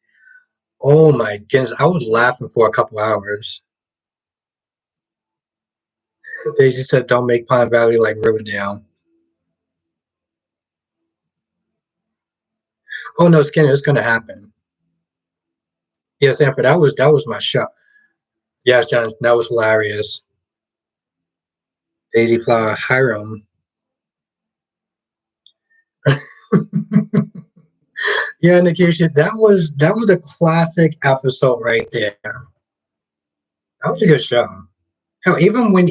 Oh my goodness, I was laughing for a couple hours. They just said, "Don't make Pine Valley like Riverdale." Oh no, Skinner, it's gonna happen. Yeah, Sanford, that was my show. Yeah, Jonathan, that was hilarious. Daisy Flower Hiram. Yeah, Nikisha, that was a classic episode right there. That was a good show. Hell, even when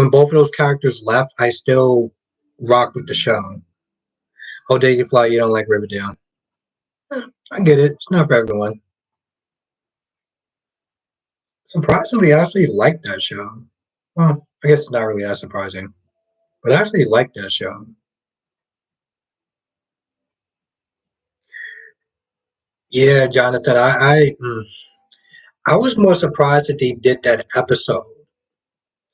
both of those characters left, I still rock with the show. Oh, Daisy Fly, you don't like Riverdale. I get it. It's not for everyone. Surprisingly, I actually like that show. Well, I guess it's not really that surprising, but I actually like that show. Yeah, Jonathan, I was more surprised that they did that episode,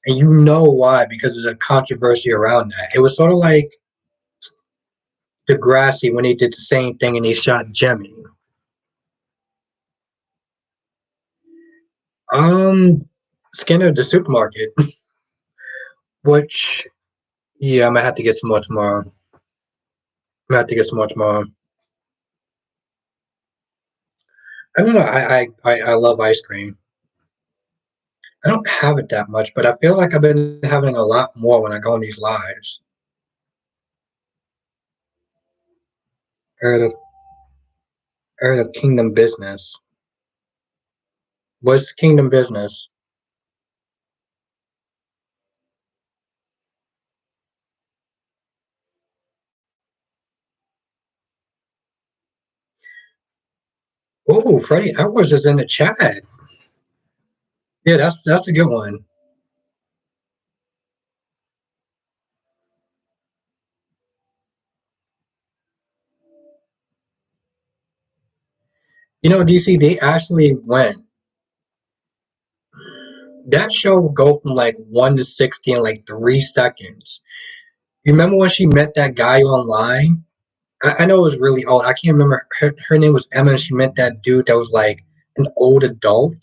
and you know why? Because there's a controversy around that. It was sort of like Degrassi when they did the same thing and they shot Jemmy. Um, Skinner the supermarket, which yeah, I'm gonna have to get some more tomorrow. I'm gonna have to get some more tomorrow. I don't know. I love ice cream. I don't have it that much, but I feel like I've been having a lot more when I go on these lives. Heard of heard of Kingdom Business. What's Kingdom Business? Oh, Freddie Edwards is in the chat. Yeah, that's a good one. You know, DC, they actually went. That show will go from like 1 to 60 in like 3 seconds. You remember when she met that guy online? I know it was really old. I can't remember. Her name was Emma, and she met that dude that was like an old adult.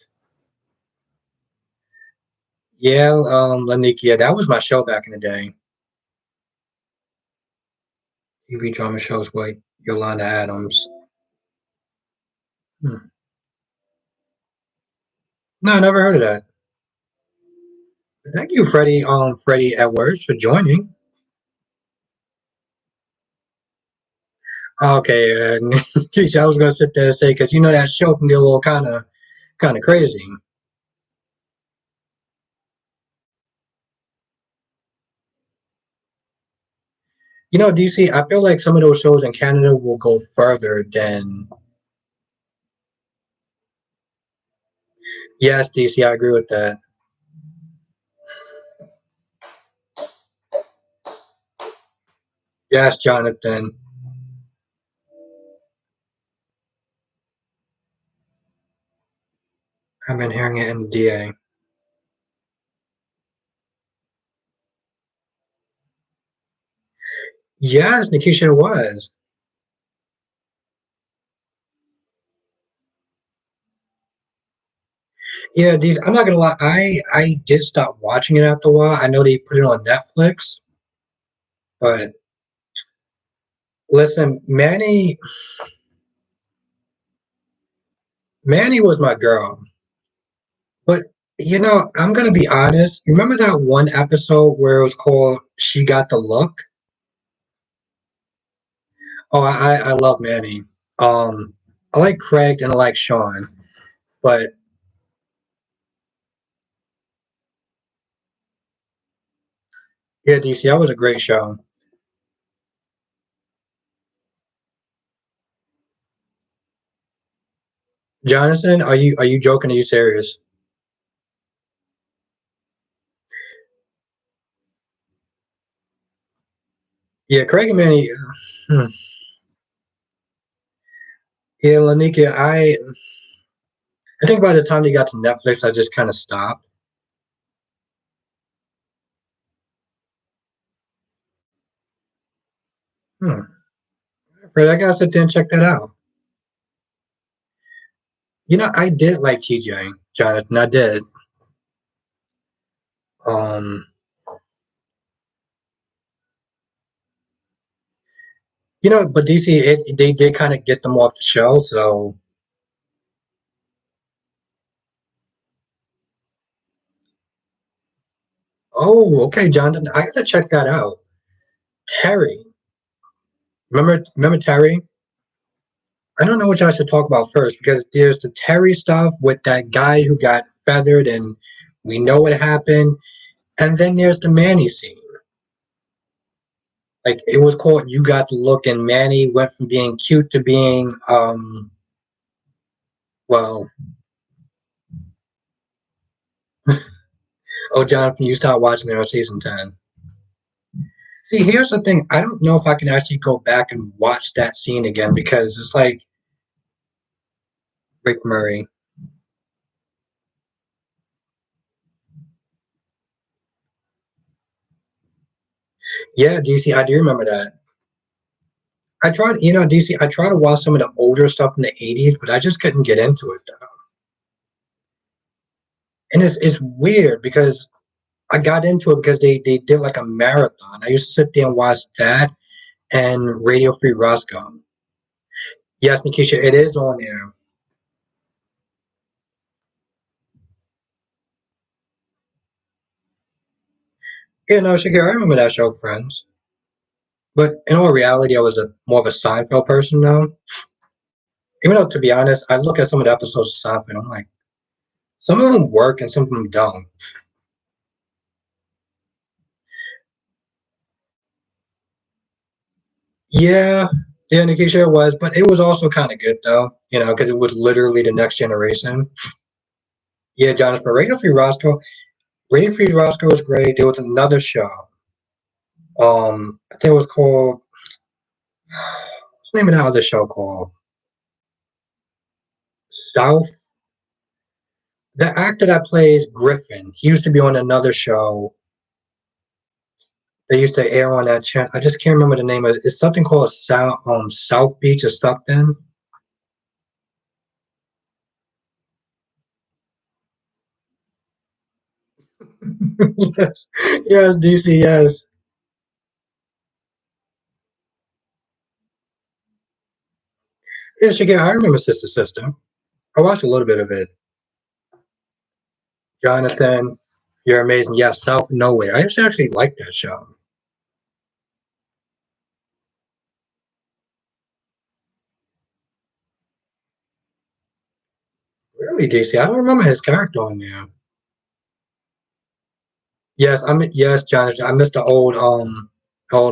Yeah, Lanik, yeah, that was my show back in the day. TV drama shows like Yolanda Adams. Hmm. No, I never heard of that. Thank you, Freddie Edwards, for joining. Okay, I was gonna sit there and say because you know that show can get a little kind of crazy. You know, DC, I feel like some of those shows in Canada will go further than. Yes, DC, I agree with that. Yes, Jonathan. I've been hearing it in DA. Yes, Nikisha was. Yeah, these. I'm not gonna lie. I did stop watching it after a while. I know they put it on Netflix, but Listen, Manny was my girl. But I'm gonna be honest. You remember that one episode where it was called "She Got the Look"? Oh, I love Manny. Um, I like Craig and I like Sean, but yeah, DC, that was a great show. Jonathan, are you joking? Are you serious? Yeah, Craig and Manny. Hmm. Yeah, Lanika, I think by the time they got to Netflix, I just kind of stopped. Hmm. Fred, I gotta sit there and check that out. I did like TJ, Jonathan. I did. Um, but DC, they did kind of get them off the show. So, oh, okay, Jonathan, I gotta check that out. Terry, remember Terry? I don't know which I should talk about first because there's the Terry stuff with that guy who got feathered, and we know what happened. And then there's the Manny scene. Like it was called "You Got the Look," and Manny went from being cute to being, well, oh, Jonathan, you start watching it on season 10. See, here's the thing. I don't know if I can actually go back and watch that scene again because it's like Rick Murray. Yeah, DC, I do remember that. I tried, DC, I tried to watch some of the older stuff in the 80s, but I just couldn't get into it. And it's weird because I got into it because they did like a marathon. I used to sit there and watch that and Radio Free Roscoe. Yes, Nikisha, it is on there. Yeah, no, Shakira, I remember that show, Friends. But in all reality, I was a more of a Seinfeld person now. Even though, to be honest, I look at some of the episodes of Seinfeld, I'm like, some of them work and some of them don't. Yeah, yeah, Nikisha, it was, but it was also kind of good though, because it was literally the next generation. Yeah, Jonathan, Radio Free Roscoe was great. There was another show. I think it was called. What's the name of that other show called? South. The actor that plays Griffin, he used to be on another show. They used to air on that channel. I just can't remember the name of it. It's something called South Beach or something. Yes, yes, DC, yes. Yes, again, I remember Sister Sister. I watched a little bit of it. Jonathan, you're amazing. Yes, South Nowhere. I actually like that show. Really, DC. I don't remember his character on there. Yes, Jonathan. I missed the old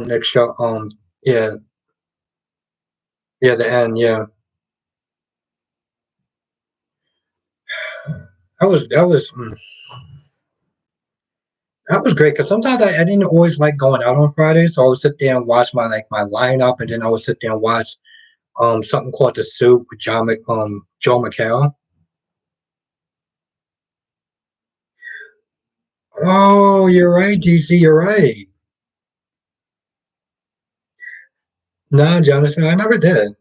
Nick show. Yeah, yeah, the end. Yeah, that was great because sometimes I didn't always like going out on Fridays, so I would sit there and watch my lineup, and then I would sit there and watch something called The Soup with Joe McHale. Oh, you're right, DC. You're right. Nah, Jonathan, I never did.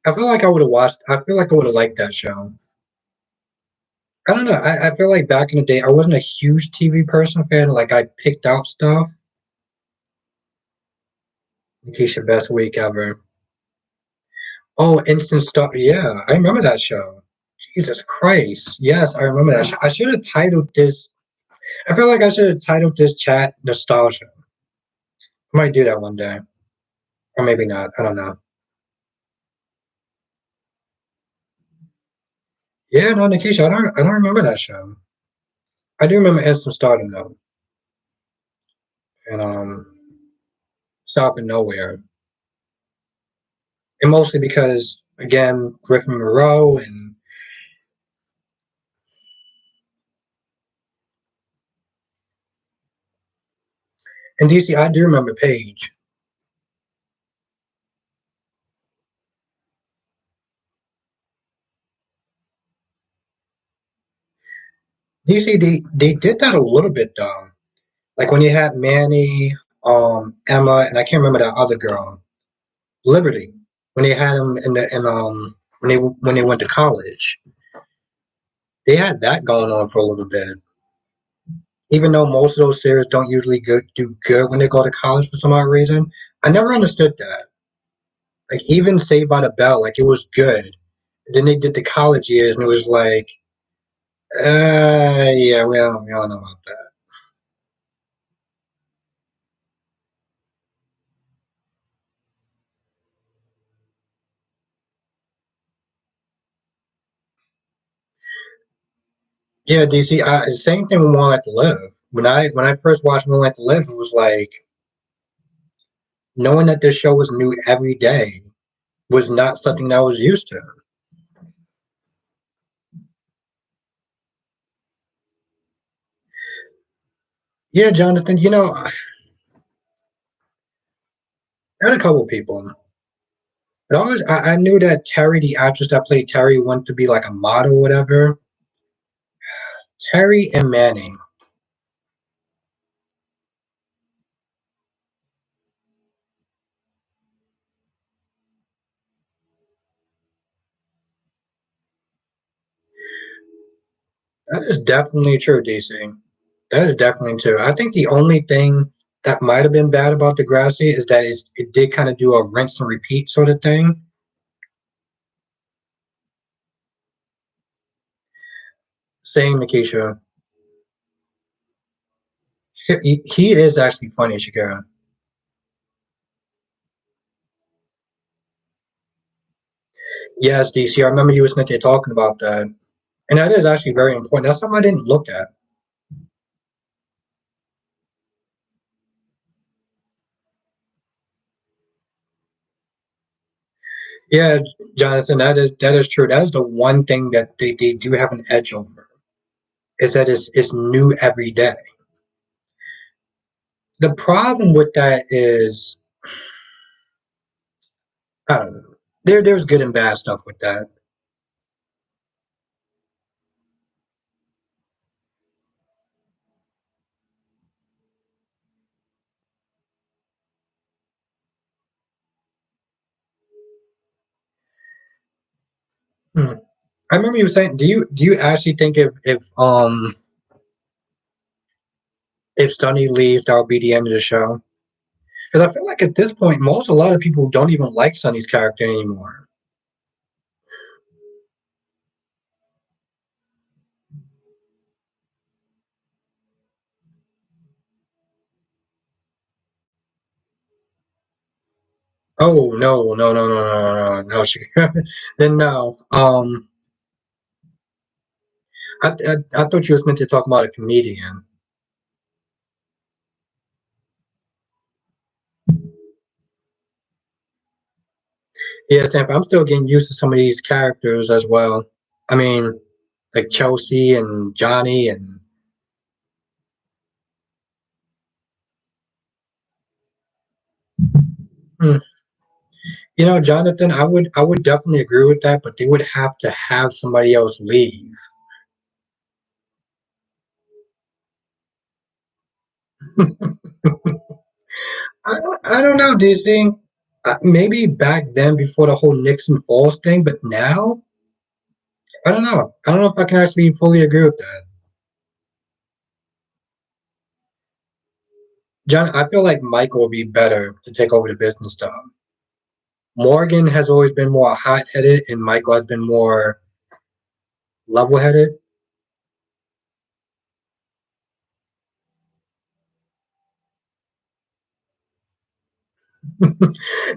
I feel like I would have watched. I feel like I would have liked that show. I don't know. I feel like back in the day, I wasn't a huge TV person fan. Like I picked out stuff. Keisha, best week ever. Oh, Instant Star. Yeah, I remember that show. Jesus Christ. Yes, I remember that show. I should have titled this. I feel like I should have titled this chat Nostalgia. I might do that one day. Or maybe not. I don't know. Yeah, no, Nikisha, I don't remember that show. I do remember Instant Stardom though. And South and Nowhere. And mostly because again, Griffin Moreau and DC, I do remember Paige. DC, they did that a little bit though. Like when you had Manny, Emma, and I can't remember that other girl, Liberty. When they had them in when they went to college, they had that going on for a little bit. Even though most of those series don't usually do good when they go to college for some odd reason, I never understood that. Like even Saved by the Bell, like it was good. Then they did the college years, and it was like, yeah, we don't know about that. Yeah, DC. Same thing with One Life to Live. When I first watched One Life to Live, it was like knowing that this show was new every day was not something that I was used to. Yeah, Jonathan. I had a couple people. But I knew that Terry, the actress that played Terry, wanted to be like a model, or whatever. Terry and Manning. That is definitely true, DC. That is definitely true. I think the only thing that might have been bad about Degrassi is that it did kind of do a rinse and repeat sort of thing. Same, Nikisha. He is actually funny, Shakira. Yes, DC. I remember you was there talking about that, and that is actually very important. That's something I didn't look at. Yeah, Jonathan, that is true. That is the one thing that they do have an edge over is that it's new every day. The problem with that is I don't know. There's good and bad stuff with that. Hmm. I remember you saying, do you actually think if Sunny leaves, that'll be the end of the show? Because I feel like at this point, a lot of people don't even like Sunny's character anymore. Oh no, no, no, no, no, no, no. Then no. I thought you was meant to talk about a comedian. Yeah, Sam, I'm still getting used to some of these characters as well. I mean, like Chelsea and Johnny and hmm, Jonathan. I would definitely agree with that, but they would have to have somebody else leave. I don't know, DC. Maybe back then before the whole Nixon Falls thing, but now I don't know. I don't know if I can actually fully agree with that. John, I feel like Michael would be better to take over the business stuff. Morgan has always been more hot headed, and Michael has been more level headed.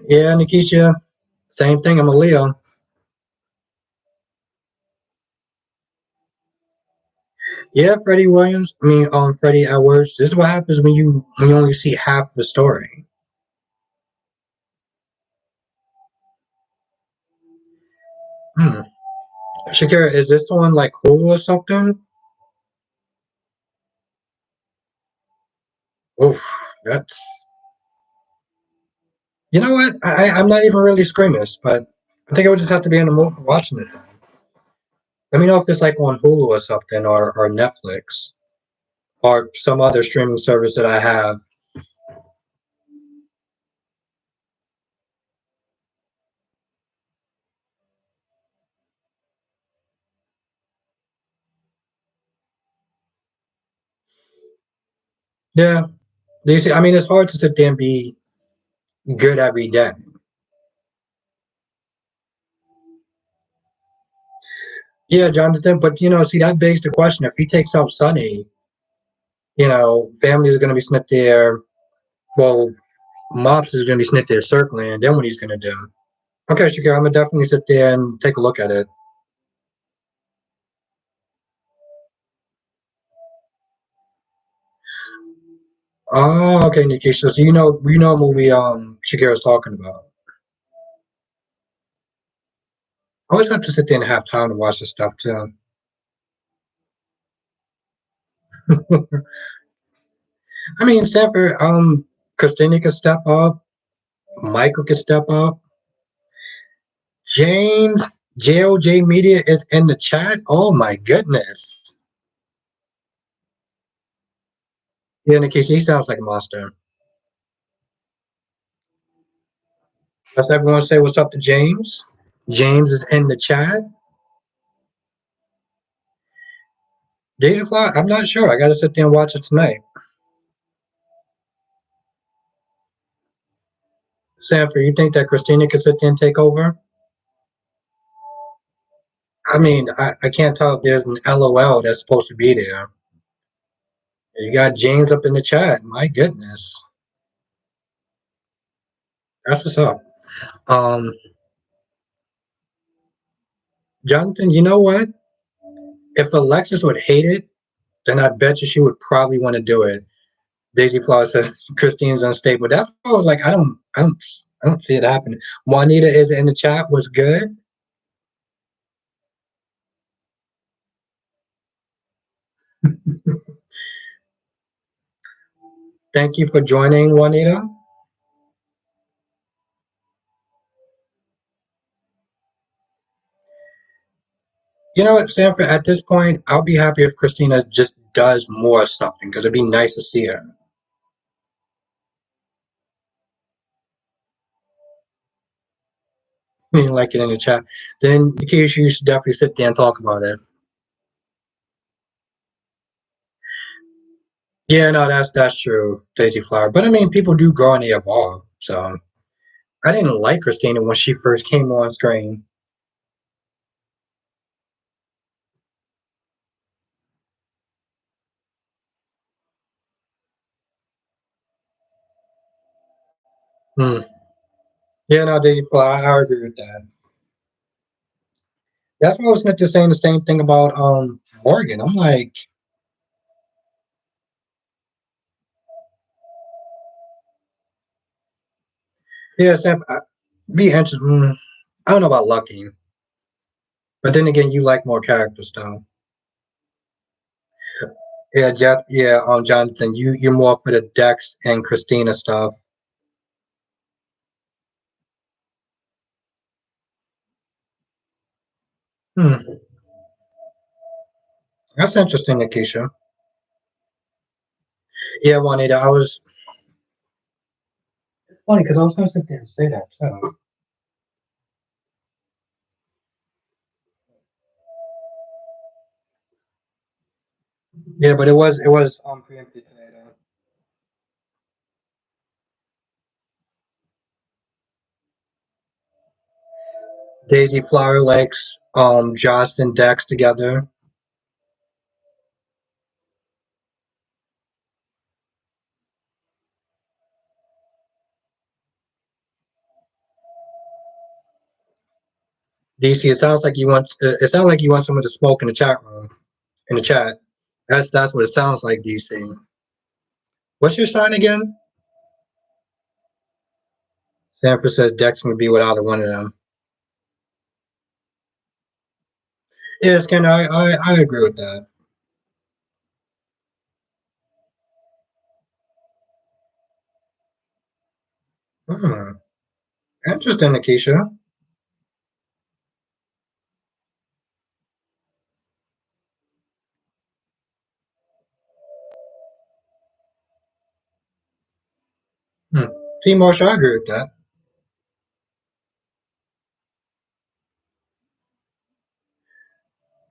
Yeah, Nikisha, same thing. I'm a Leo. Yeah, Freddie Williams. Freddie Edwards. This is what happens when you only see half the story. Hmm. Shakira, is this on like Hulu or something? Oof, that's. You know what? I'm not even really squeamish, but I think I would just have to be in the mood for watching it. Let me know if it's like on Hulu or something, or Netflix, or some other streaming service that I have. Yeah, do you see? I mean, it's hard to sit there and be good every day. Yeah, Jonathan, but see, that begs the question: if he takes out Sonny, families are going to be sitting there. Well, Mops is going to be sitting there circling, and then what he's going to do? Okay, Shakira, I'm gonna definitely sit there and take a look at it. Oh, okay, Nikisha. So you know what movie Shakira's talking about. I always have to sit there and have time to watch this stuff too. I mean, Sanford, Christina could step up, Michael could step up, James, JOJ Media is in the chat. Oh my goodness. Yeah, Nikisha, he sounds like a monster. Let's everyone say what's up to James. James is in the chat. Deja Fly, I'm not sure. I gotta sit there and watch it tonight. Sanford, you think that Christina could sit there and take over? I mean, I can't tell if there's an LOL that's supposed to be there. You got James up in the chat. My goodness. That's what's up. Um, Jonathan, you know what? If Alexis would hate it, then I bet you she would probably want to do it. Daisy Flaw says Christine's unstable. That's why I was like, I don't see it happening. Juanita is in the chat. Was good. Thank you for joining, Juanita. You know what, Sanford? At this point, I'll be happy if Christina just does more something because it'd be nice to see her. I mean, like it in the chat. Then, in case you should definitely sit there and talk about it. Yeah, no, that's true, Daisy Flower. But I mean, people do grow and they evolve. So I didn't like Christina when she first came on screen. Hmm. Yeah, no, Daisy Flower, I agree with that. That's why I was just saying the same thing about Morgan. I'm like, yeah, Sam, be interested. I don't know about Lucky, but then again, you like more characters, though. Yeah, Jeff. Yeah, Jonathan, you're more for the Dex and Christina stuff. Hmm. That's interesting, Nikisha. Yeah, Juanita, I was funny because I was going to sit there and say that too. Yeah, but it was preempted today though. Daisy Flower likes Joss and Dex together. DC, it sounds like you want it sounds like you want someone to smoke in the chat room in the chat. That's what it sounds like, DC. What's your sign again? Sanford says Dex would be with either one of them. Yes, Ken, I agree with that. Hmm. Interesting, Akeisha. Hmm. T Marshall, I agree with that.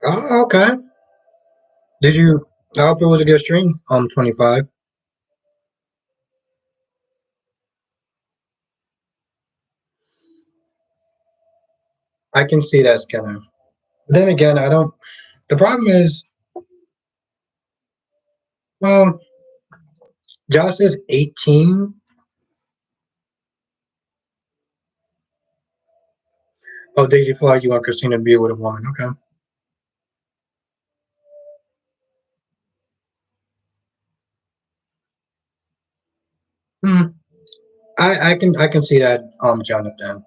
Oh, okay. Did you? I hope it was a good stream. 25. I can see that, Skinner. Then again, I don't. The problem is, well, Josh is 18. Oh, Daisy Fly, you want Christina to be with a woman? Okay. Hmm. I can see that, Jonathan.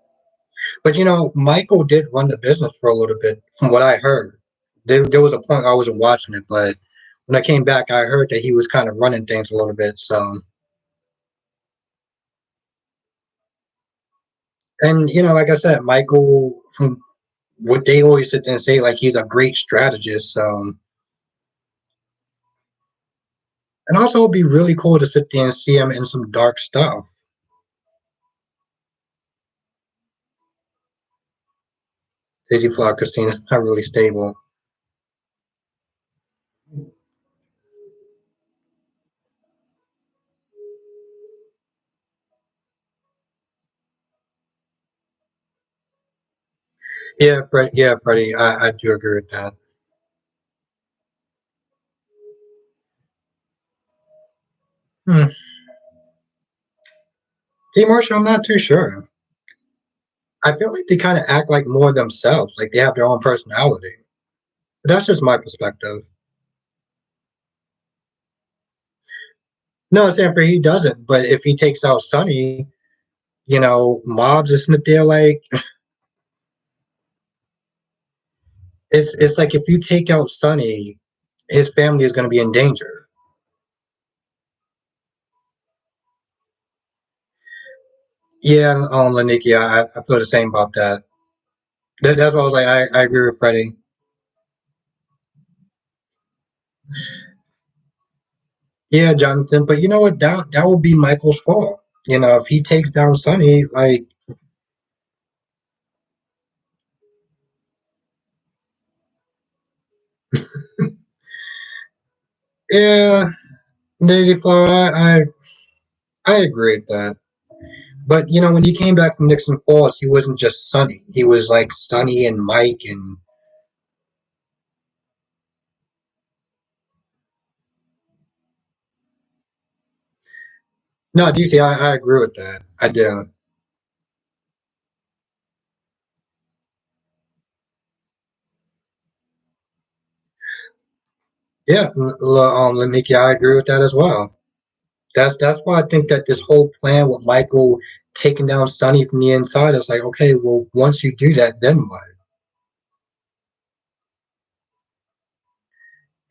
But Michael did run the business for a little bit, from what I heard. There was a point I wasn't watching it, but when I came back, I heard that he was kind of running things a little bit. So, and like I said, Michael, from what they always sit there and say, like he's a great strategist. So, and also it'd be really cool to sit there and see him in some dark stuff. Daisy Flower Christina's not really stable. Yeah, Fred. Yeah, Freddie. I do agree with that. Hmm. T. Marshall, I'm not too sure. I feel like they kind of act like more themselves, like they have their own personality. But that's just my perspective. No, Sanford, he doesn't. But if he takes out Sonny, mobs are snipped there. Like it's like if you take out Sonny, his family is going to be in danger. Yeah, Laniki, I feel the same about that. That's why I was like, I agree with Freddie. Yeah, Jonathan. But you know what? That would be Michael's fault. If he takes down Sonny, like, yeah, Daisy Flower, I agree with that. But when he came back from Nixon Falls, he wasn't just Sonny. He was like Sonny and Mike and no, DC. I agree with that. I do. Yeah, Leniki, I agree with that as well. That's why I think that this whole plan with Michael taking down Sonny from the inside is like, okay, well, once you do that, then what?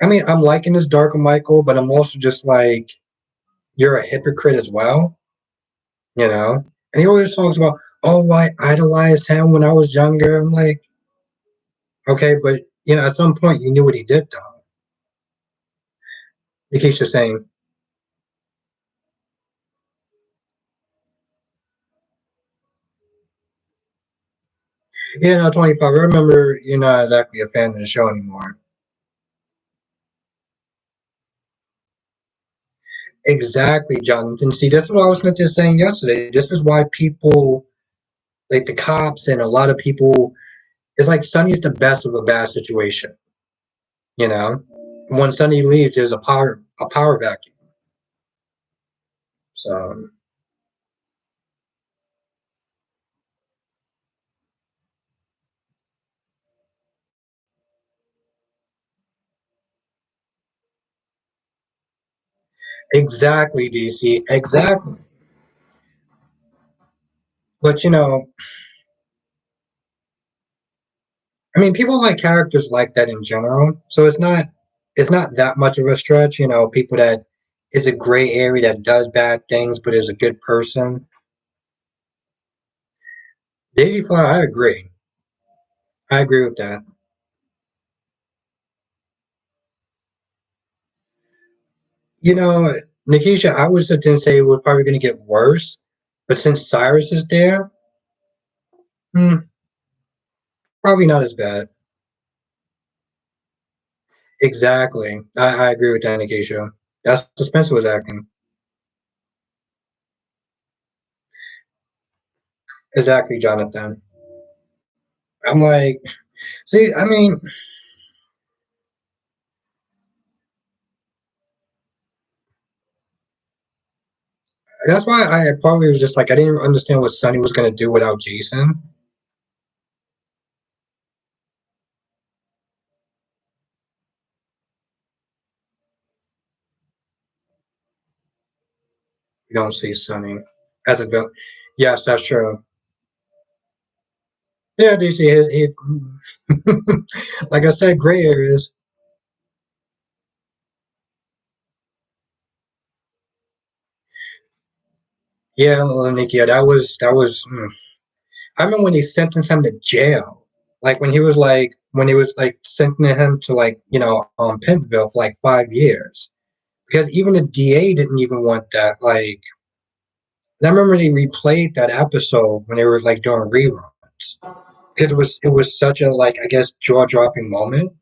I mean, I'm liking this darker Michael, but I'm also just like, you're a hypocrite as well, you know? And he always talks about, oh, I idolized him when I was younger. I'm like, okay, but at some point you knew what he did though. He keeps just saying, yeah, no, 25. I remember you're not exactly a fan of the show anymore. Exactly, Jonathan. See, that's what I was just saying yesterday. This is why people, like the cops and a lot of people, It's like Sunny is the best of a bad situation. You know, when Sunny leaves, there's a power vacuum. So exactly, DC, exactly. But I mean, people like characters like that in general. So it's not that much of a stretch. People that is a gray area that does bad things but is a good person. Daisy Flower, I agree. I agree with that. You know, Nikisha, I was going to say it was probably going to get worse, but since Cyrus is there, hmm, probably not as bad. Exactly. I agree with that, Nikisha. That's what Spencer was acting. Exactly, Jonathan. I'm like, see, I mean, that's why I probably was just like, I didn't understand what Sonny was going to do without Jason. We don't see Sonny as a villain. Yes, that's true. Yeah, DC, his like I said, gray areas. Yeah, Nikia, that was. I remember when they sentenced him to jail. Like when he was like sentencing him to like Pentonville for like 5 years because even the DA didn't even want that. Like and I remember they replayed that episode when they were like doing reruns because it was such a like I guess jaw dropping moment.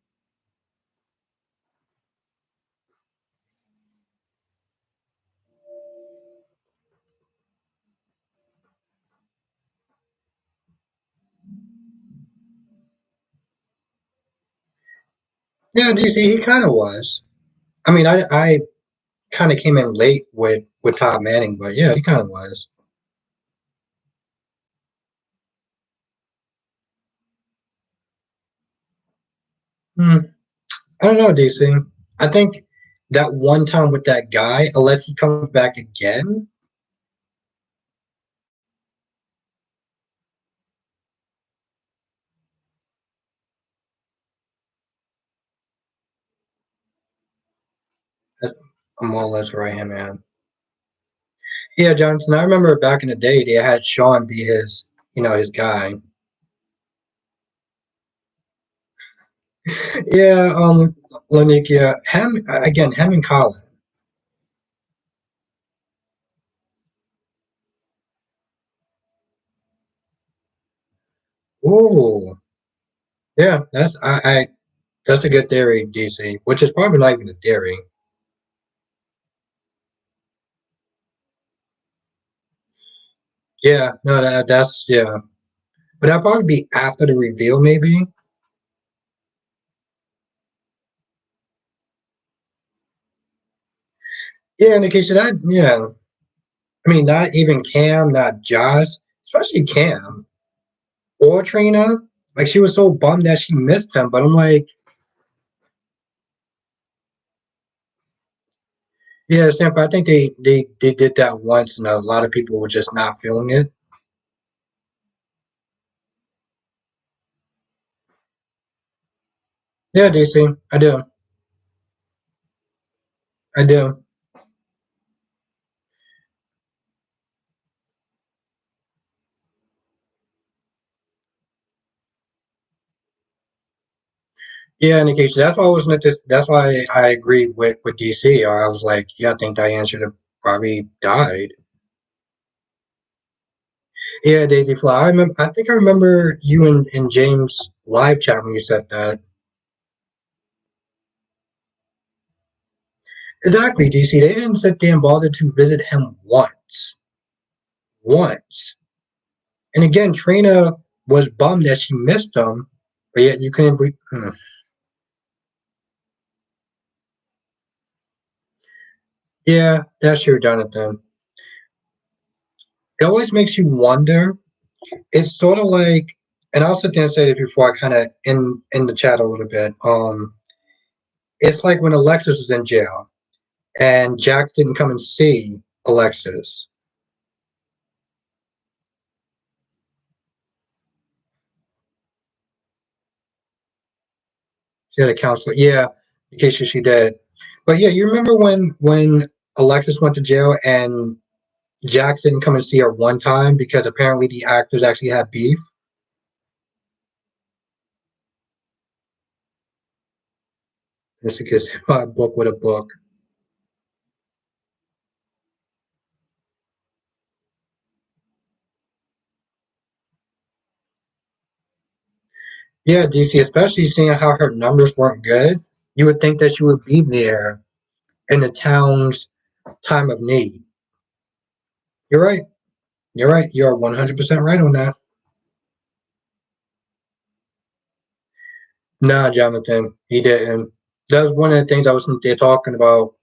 Yeah, DC, he kind of was. I mean, I kind of came in late with Todd Manning, but yeah, he kind of was. Hmm. I don't know, DC. I think that one time with that guy, unless he comes back again, I'm more or less right hand man. Yeah, Johnson. I remember back in the day they had Sean be his guy. Yeah, Lanikia, him again, him and Colin. Ooh, yeah, that's a good theory, DC. Which is probably not even a theory. Yeah, no, that's yeah, but that'll probably be after the reveal, maybe. Yeah, in the case of that, yeah. I mean, not even Cam, not Josh, especially Cam or Trina. Like she was so bummed that she missed him, but I'm like, yeah, Sam. I think they did that once, and a lot of people were just not feeling it. Yeah, DC, I do, I do. Yeah, in the case that's why I was not this. That's why I agreed with DC. Or I was like, yeah, I think Diane should have probably died. Yeah, Daisy Fly. I remember. I think I remember you and James live chat when you said that. Exactly, DC. They didn't sit there and bother to visit him once. Once. And again, Trina was bummed that she missed him. but yet you couldn't. Yeah, that's true, Jonathan. It always makes you wonder. It's sort of like, and I'll sit there and say this before I kind of in the chat a little bit. It's like when Alexis was in jail and Jax didn't come and see Alexis. She had a counselor. Yeah, in case she did. But yeah, you remember when Alexis went to jail and Jax didn't come and see her one time because apparently the actors actually had beef. It's because a book with a book. Yeah, DC, especially seeing how her numbers weren't good, you would think that she would be there in the town's time of need. You're right. You're right. You're 100% right on that. Nah, Jonathan, he didn't. That was one of the things I was there talking about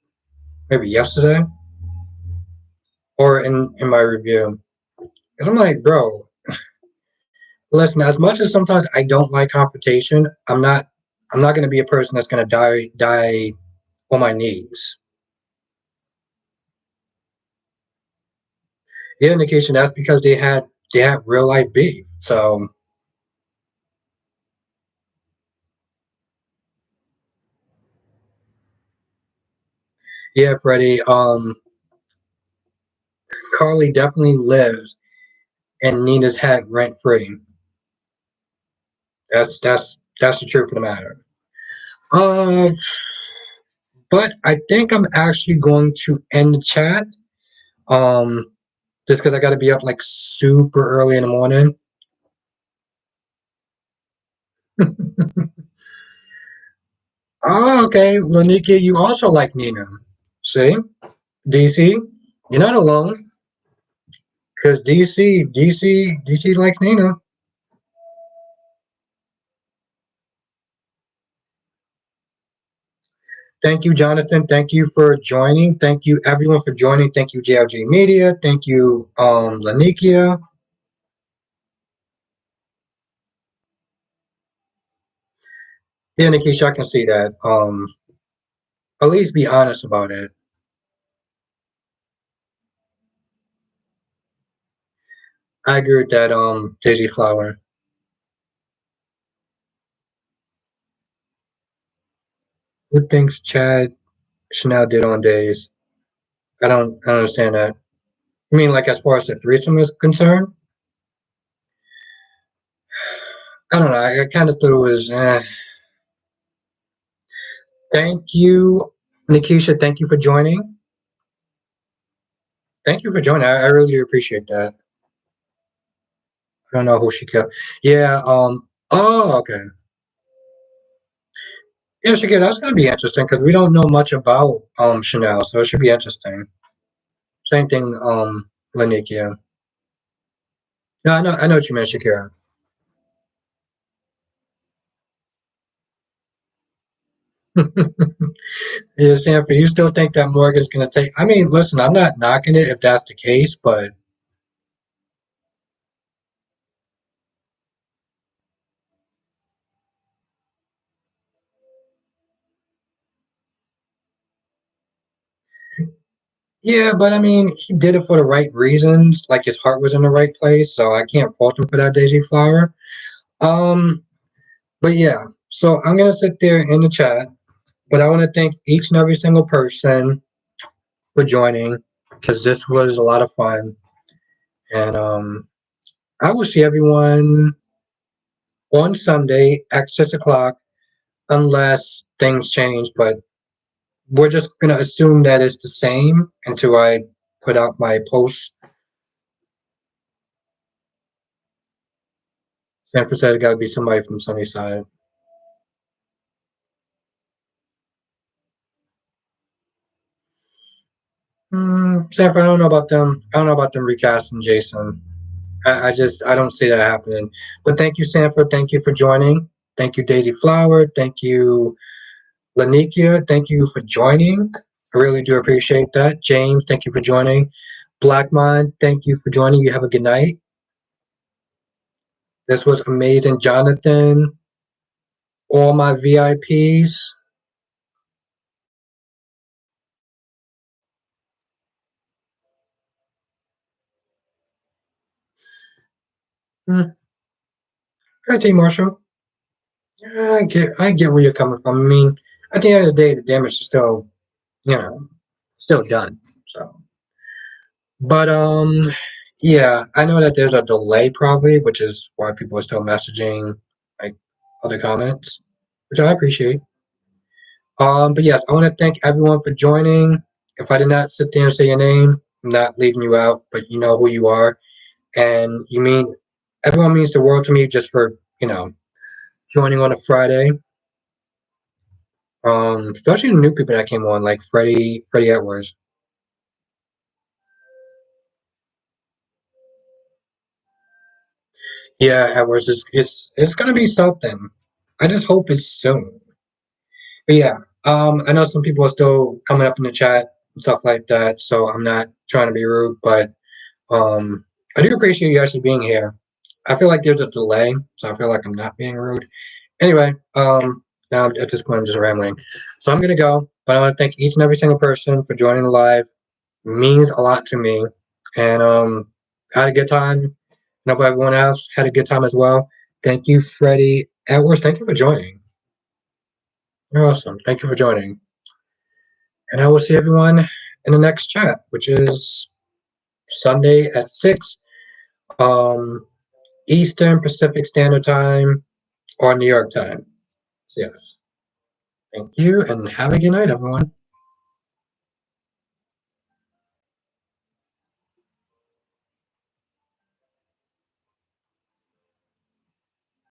maybe yesterday or in my review. And I'm like, bro, listen, as much as sometimes I don't like confrontation, I'm not gonna be a person that's gonna die on my knees. The indication that's because they had real life beef. So yeah, Freddie, Carly definitely lives in Nina's head rent free. That's the truth of the matter. Uh, but I think I'm actually going to end the chat. Um, just because I got to be up like super early in the morning. Oh, okay, Lanika, you also like Nina. See, DC, you're not alone. Because DC likes Nina. Thank you, Jonathan. Thank you for joining. Thank you, everyone, for joining. Thank you, JLG Media. Thank you, Lanikia. Yeah, Nikisha, I can see that. At least be honest about it. I agree with that, Daisy Flower. What things Chad Chanel did on days? I don't understand that. I mean, like as far as the threesome is concerned, I don't know. I kind of thought it was. Thank you, Nikisha. Thank you for joining. Thank you for joining. I really do appreciate that. I don't know who she kept. Yeah. Oh, okay. Yeah, Shakira, that's gonna be interesting because we don't know much about Chanel, so it should be interesting. Same thing, Lanikia. No, I know what you meant, Shakira. Yeah, Sanford, you still think that Morgan's gonna take? I mean, listen, I'm not knocking it if that's the case, but yeah, but I mean, he did it for the right reasons. Like his heart was in the right place, so I can't fault him for that, Daisy Flower. Um, but yeah, so I'm gonna sit there in the chat, but I want to thank each and every single person for joining because this was a lot of fun, and I will see everyone on Sunday at 6 o'clock, unless things change. But we're just gonna assume that it's the same until I put out my post. Sanford said it got to be somebody from Sunnyside. Sanford, I don't know about them. I don't know about them recasting Jason. I don't see that happening. But thank you, Sanford. Thank you for joining. Thank you, Daisy Flower. Thank you, Lanikia. Thank you for joining. I really do appreciate that. James, thank you for joining. Blackmon, thank you for joining. You have a good night. This was amazing. Jonathan, all my VIPs. Hmm. Hi, T. Marshall. Yeah, I get where you're coming from. I mean, at the end of the day, the damage is still, you know, still done. So, but yeah, I know that there's a delay probably, which is why people are still messaging like other comments, which I appreciate. But yes, I want to thank everyone for joining. If I did not sit there and say your name, I'm not leaving you out, but you know who you are, and you mean everyone means the world to me just for joining on a Friday. Especially the new people that came on, like Freddie Edwards. Yeah, Edwards is it's gonna be something. I just hope it's soon. But yeah, I know some people are still coming up in the chat and stuff like that, so I'm not trying to be rude, but um, I do appreciate you actually being here. I feel like there's a delay, so I feel like I'm not being rude. Anyway, now at this point I'm just rambling, so I'm gonna go. But I want to thank each and every single person for joining the live. It means a lot to me, and I had a good time. I hope everyone else had a good time as well. Thank you, Freddie Edwards. Thank you for joining. You're awesome. Thank you for joining. And I will see everyone in the next chat, which is Sunday at 6 um, Eastern Pacific Standard Time or New York time. So, yes. Thank you and have a good night, everyone.